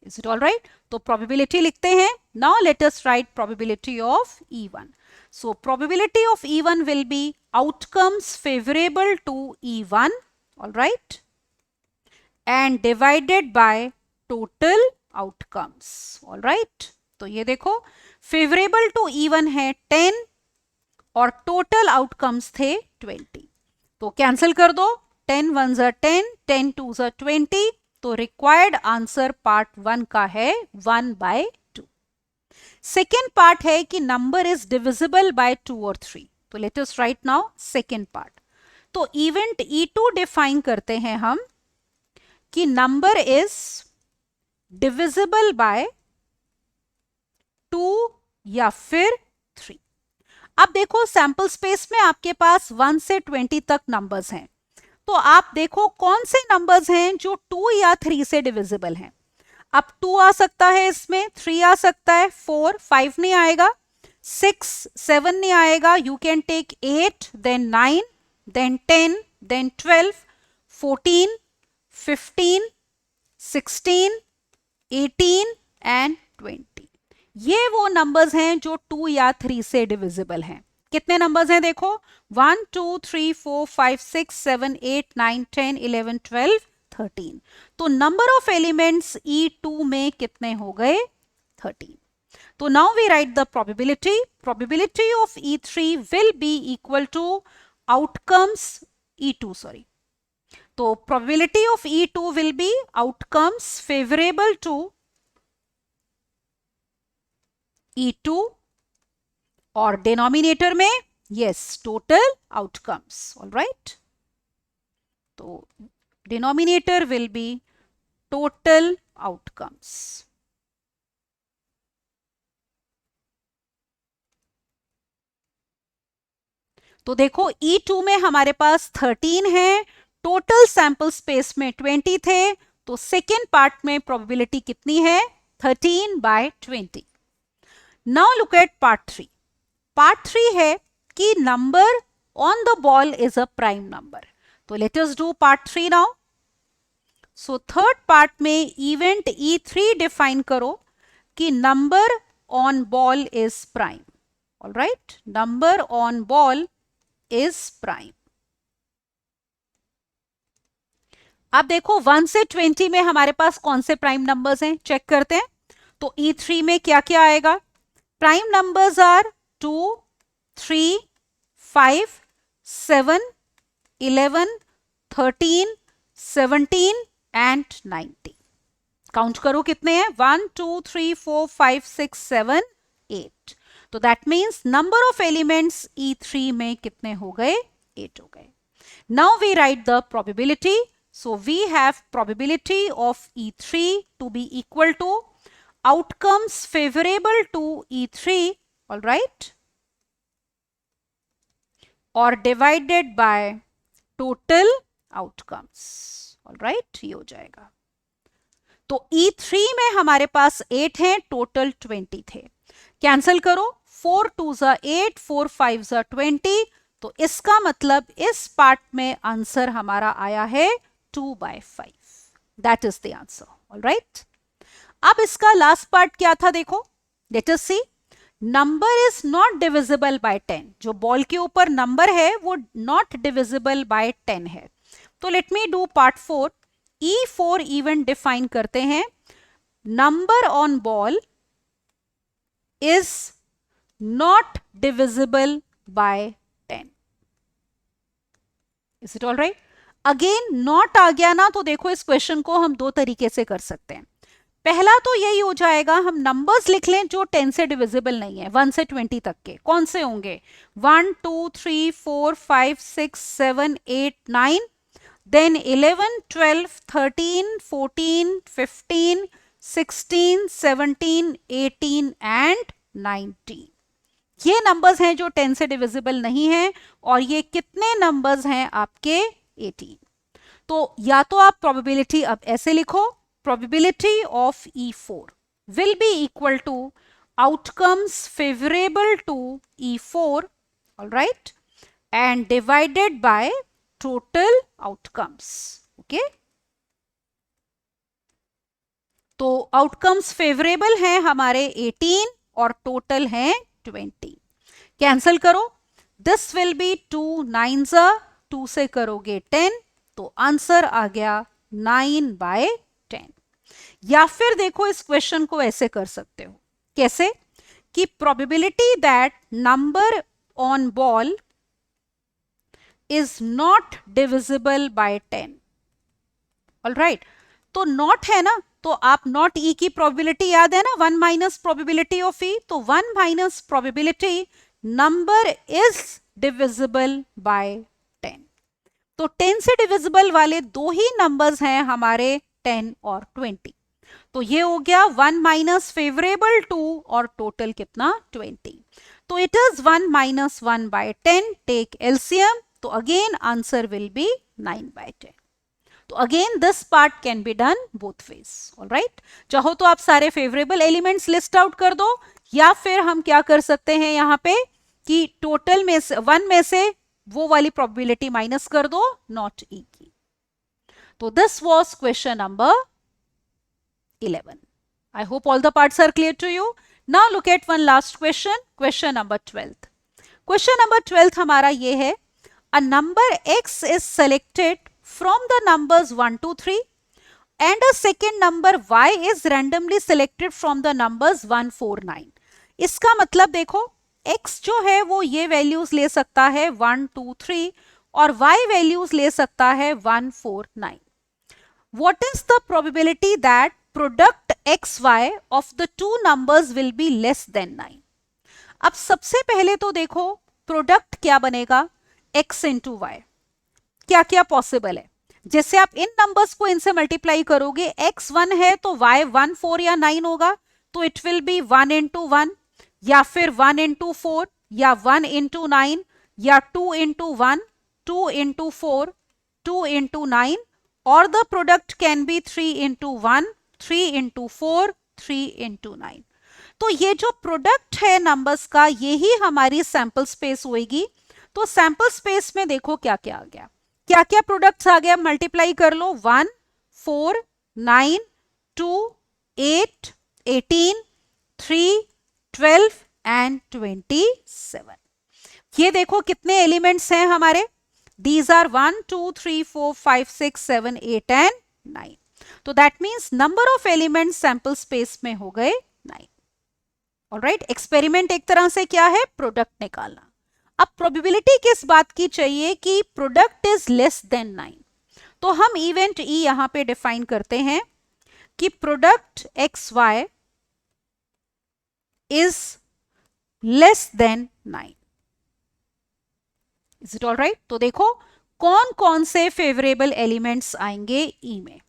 Is it all right? तो प्रोबेबिलिटी लिखते हैं. Now let us write probability of E1. So probability of E1 will be outcomes favourable to E1, all right, and divided by total outcomes. All right. तो ये देखो favourable to E1 है 10 और total outcomes थे 20. तो cancel कर दो. 10 1s are 10, 10 2s are 20. तो रिक्वायर्ड आंसर पार्ट 1 का है 1/2. सेकेंड पार्ट है कि नंबर इज डिविजिबल बाय 2 और 3. तो let us write now second part. तो इवेंट E2 डिफाइन करते हैं हम कि नंबर इज डिविजिबल बाय 2 या फिर 3। अब देखो सैंपल स्पेस में आपके पास 1 से 20 तक नंबर्स हैं, तो आप देखो कौन से नंबर्स हैं जो 2 या 3 से डिविजिबल हैं। अब 2 आ सकता है, इसमें 3 आ सकता है, 4, 5 नहीं आएगा, 6, 7 नहीं आएगा, you can take 8, then 9, then 10, then 12, 14, 15, 16, 18 and 20। ये वो नंबर्स हैं जो 2 या 3 से डिविजिबल हैं। कितने नंबर्स हैं देखो, 1 2 3 4 5 6 7 8 9 10 11 12 13। तो नंबर ऑफ एलिमेंट्स E2 में कितने हो गए, 13। तो now we write the probability of E3 will be equal to outcomes E2, sorry. तो probability of E2 will be outcomes favourable to E2 और डिनोमिनेटर में यस टोटल आउटकम्स, ऑलराइट। तो denominator will be total outcomes. तो देखो E2 में हमारे पास 13 है, total sample space में 20 थे, तो सेकेंड पार्ट में प्रोबेबिलिटी कितनी है, 13/20। Now look at part 3। Part 3 है कि number on the ball is a prime number. तो let us do part 3 now. So third part में इवेंट E3 डिफाइन करो कि number on ball is prime, alright, number on ball is prime. अब देखो 1 से 20 में हमारे पास कौन से प्राइम नंबर्स हैं, चेक करते हैं। तो E3 में क्या क्या आएगा, prime numbers are 2 3 5 7 11 13 17 and 19। Count करो कितने हैं, 1 2 3 4 5 6 7 8। तो that means number of elements E3 में कितने हो गए, 8 हो गए। Now we write the probability. So we have probability of E3 to be equal to outcomes favorable to E3, all right, or divided by total outcomes, all right, ये हो जाएगा। तो E3 में हमारे पास 8 हैं, टोटल 20 थे, कैंसिल करो, 4 2 8, 4 5 20। तो इसका मतलब इस पार्ट में आंसर हमारा आया है 2/5। That is the answer, all right. अब इसका लास्ट पार्ट क्या था देखो, let us see. Number is not divisible by 10। जो बॉल के ऊपर नंबर है वो नॉट डिविजिबल बाय 10 है। तो let me do part 4। E4 event define करते हैं, number on ball is not divisible by 10। Is it all right. Again not आ गया ना, तो देखो इस क्वेश्चन को हम दो तरीके से कर सकते हैं। पहला तो यही हो जाएगा, हम नंबर्स लिख लें जो 10 से डिविजिबल नहीं है, 1 से 20 तक के। कौन से होंगे, 1 2 3 4 5 6 7 8 9, देन 11 12 13 14 15 16 17 18 एंड 19। ये नंबर्स हैं जो 10 से डिविजिबल नहीं है, और ये कितने नंबर्स हैं आपके, 18। तो या तो आप प्रोबेबिलिटी अब ऐसे लिखो, probability of E4 will be equal to outcomes favorable to E4, all right, and divided by total outcomes, okay। तो outcomes favorable हैं हमारे 18 और total हैं 20। कैंसिल करो, this will be 2 9s, 2 से करोगे 10, तो आंसर आ गया 9/10। या फिर देखो इस क्वेश्चन को ऐसे कर सकते हो, कैसे कि probability that number on ball is not divisible by 10, alright. तो नॉट है ना, तो आप नॉट ई की प्रोबेबिलिटी याद है ना, 1 माइनस प्रोबेबिलिटी ऑफ ई। तो 1 minus probability number is divisible by 10। तो 10 से डिविजिबल वाले दो ही नंबर्स हैं हमारे 10 और 20। तो ये हो गया 1 माइनस फेवरेबल 2 और टोटल कितना 20. तो it is 1 minus 1 by 10. Take LCM. तो again answer will be 9 by 10. तो again this part can be done both ways. Alright, चाहो तो आप सारे फेवरेबल एलिमेंट्स लिस्ट आउट कर दो, या फिर हम क्या कर सकते हैं यहाँ पे कि टोटल में से 1 में से वो वाली प्रोबेबिलिटी माइनस कर दो, नॉट ई की. तो this was question number 11. I hope all the parts are clear to you. Now look at one last question, question number 12. Question number 12 हमारा ये है, a number x is selected from the numbers 1 to 3 and a second number y is randomly selected from the numbers 1, 4, 9. इसका मतलब देखो, x जो है वो ये वैल्यूज ले सकता है 1, 2, 3 और y वैल्यूज ले सकता है 1, 4, 9. What is the probability that product xy of the two numbers will be less than 9? अब सबसे पहले तो देखो प्रोडक्ट क्या बनेगा, x इंटू वाई. क्या क्या पॉसिबल है, जैसे आप इन नंबर्स को इनसे मल्टीप्लाई करोगे, x 1 है तो y 1, 4 या 9 होगा, तो इट विल बी 1 इंटू 1 या फिर 1 इंटू 4 या 1 इंटू 9 या 2 इंटू 1, 2 इंटू 4, 2 इंटू 9, और the product can be 3 into 1, 3 into 4, 3 into 9. तो ये जो प्रोडक्ट है नंबर्स का, ये ही हमारी सैंपल स्पेस होगी. तो सैंपल स्पेस में देखो क्या क्या आ गया, क्या क्या प्रोडक्ट्स आ गया, मल्टीप्लाई कर लो. 1, 4, 9, 2, 8, 18, 3, 12 एंड 27. ये देखो कितने एलिमेंट्स हैं हमारे. These are 1, 2, 3, 4, 5, 6, 7, 8 and 9. तो that means number of elements sample space में हो गए 9. Alright, एक्सपेरिमेंट एक तरह से क्या है, प्रोडक्ट निकालना. अब प्रोबेबिलिटी किस बात की चाहिए कि प्रोडक्ट इज लेस देन 9. तो हम इवेंट ई यहां पे डिफाइन करते हैं कि product x y is less than 9. Is it all right? तो देखो कौन कौन से फेवरेबल एलिमेंट्स आएंगे ई में.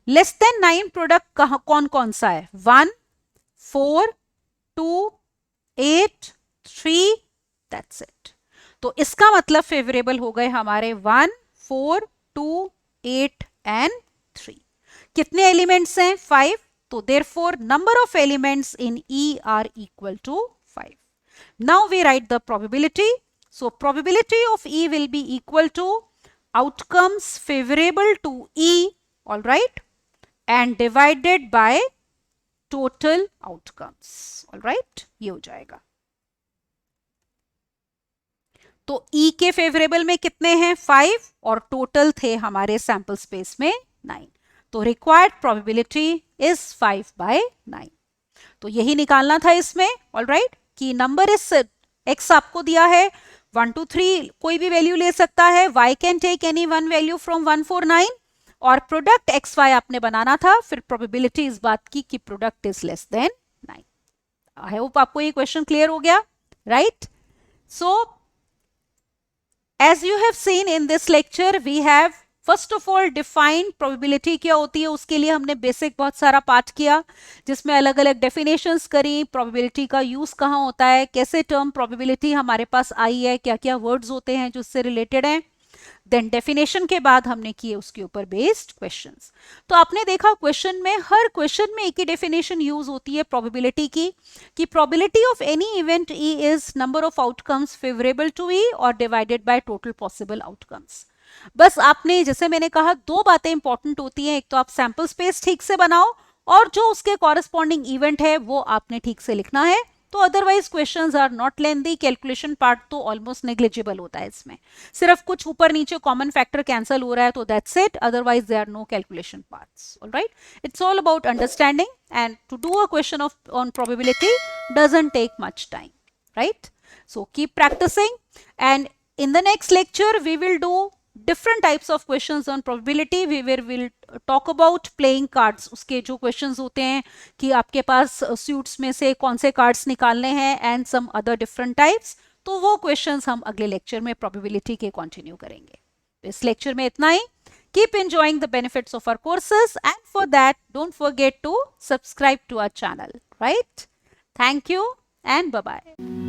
लेस देन 9 प्रोडक्ट कौन कौन सा है, 1, 4, 2, 8, 3, दैट्स इट. तो इसका मतलब फेवरेबल हो गए हमारे 1, 4, 2, 8 एंड 3. कितने एलिमेंट्स हैं, 5. तो therefore number of elements in E are equal to 5. Now we write the probability. So probability of E will be equal to outcomes favorable to E, all right, and divided by total outcomes, all right. ये हो जाएगा. तो E के favourable में कितने हैं, 5, और total थे हमारे सैंपल स्पेस में 9. तो रिक्वायर्ड प्रोबेबिलिटी इज 5 by 9. तो यही निकालना था इसमें, ऑल राइट, कि नंबर इस x आपको दिया है 1 to 3 कोई भी वैल्यू ले सकता है, y can take any one value from 1, 4, 9, और प्रोडक्ट एक्स वाई आपने बनाना था. फिर प्रोबेबिलिटी इस बात की कि product is less than 9. I hope आपको ये क्वेश्चन क्लियर हो गया, right? So as you have seen in this lecture we have first of all defined probability क्या होती है. उसके लिए हमने बेसिक बहुत सारा पार्ट किया जिसमें अलग अलग डेफिनेशंस करी, प्रोबेबिलिटी का यूज कहाँ होता है, कैसे टर्म प्रोबेबिलिटी हमारे पास आई है, क्या क्या वर्ड्स होते हैं जो उससे रिलेटेड हैं. देन डेफिनेशन के बाद हमने किए उसके ऊपर बेस्ड क्वेश्चंस. तो आपने देखा क्वेश्चन में, हर क्वेश्चन में एक ही डेफिनेशन यूज होती है प्रोबेबिलिटी की, कि probability of any event E is number of outcomes favourable to E और divided by total possible outcomes. बस आपने, जैसे मैंने कहा, दो बातें इंपॉर्टेंट होती हैं. एक तो आप सैंपल स्पेस ठीक से बनाओ, और जो उसके कॉरेस्पॉन्डिंग इवेंट है वो आपने ठीक से लिखना है. तो otherwise questions are not lengthy. Calculation part तो ऑलमोस्ट नेग्लिजिबल होता है इसमें, सिर्फ कुछ ऊपर नीचे कॉमन फैक्टर कैंसिल हो रहा है तो that's it. Otherwise there are no calculation parts. Alright, it's all about understanding, and to do a question on probability doesn't take much time, right? So keep practicing, and in the next lecture we will do different types of questions on probability. We will talk about playing cards. उसके जो questions होते हैं कि आपके पास suits में से कौन से cards निकालने हैं and some other different types. तो वो questions हम अगले lecture में probability के continue करेंगे. इस lecture में इतना ही. Keep enjoying the benefits of our courses, and for that, don't forget to subscribe to our channel, right? Thank you and bye-bye.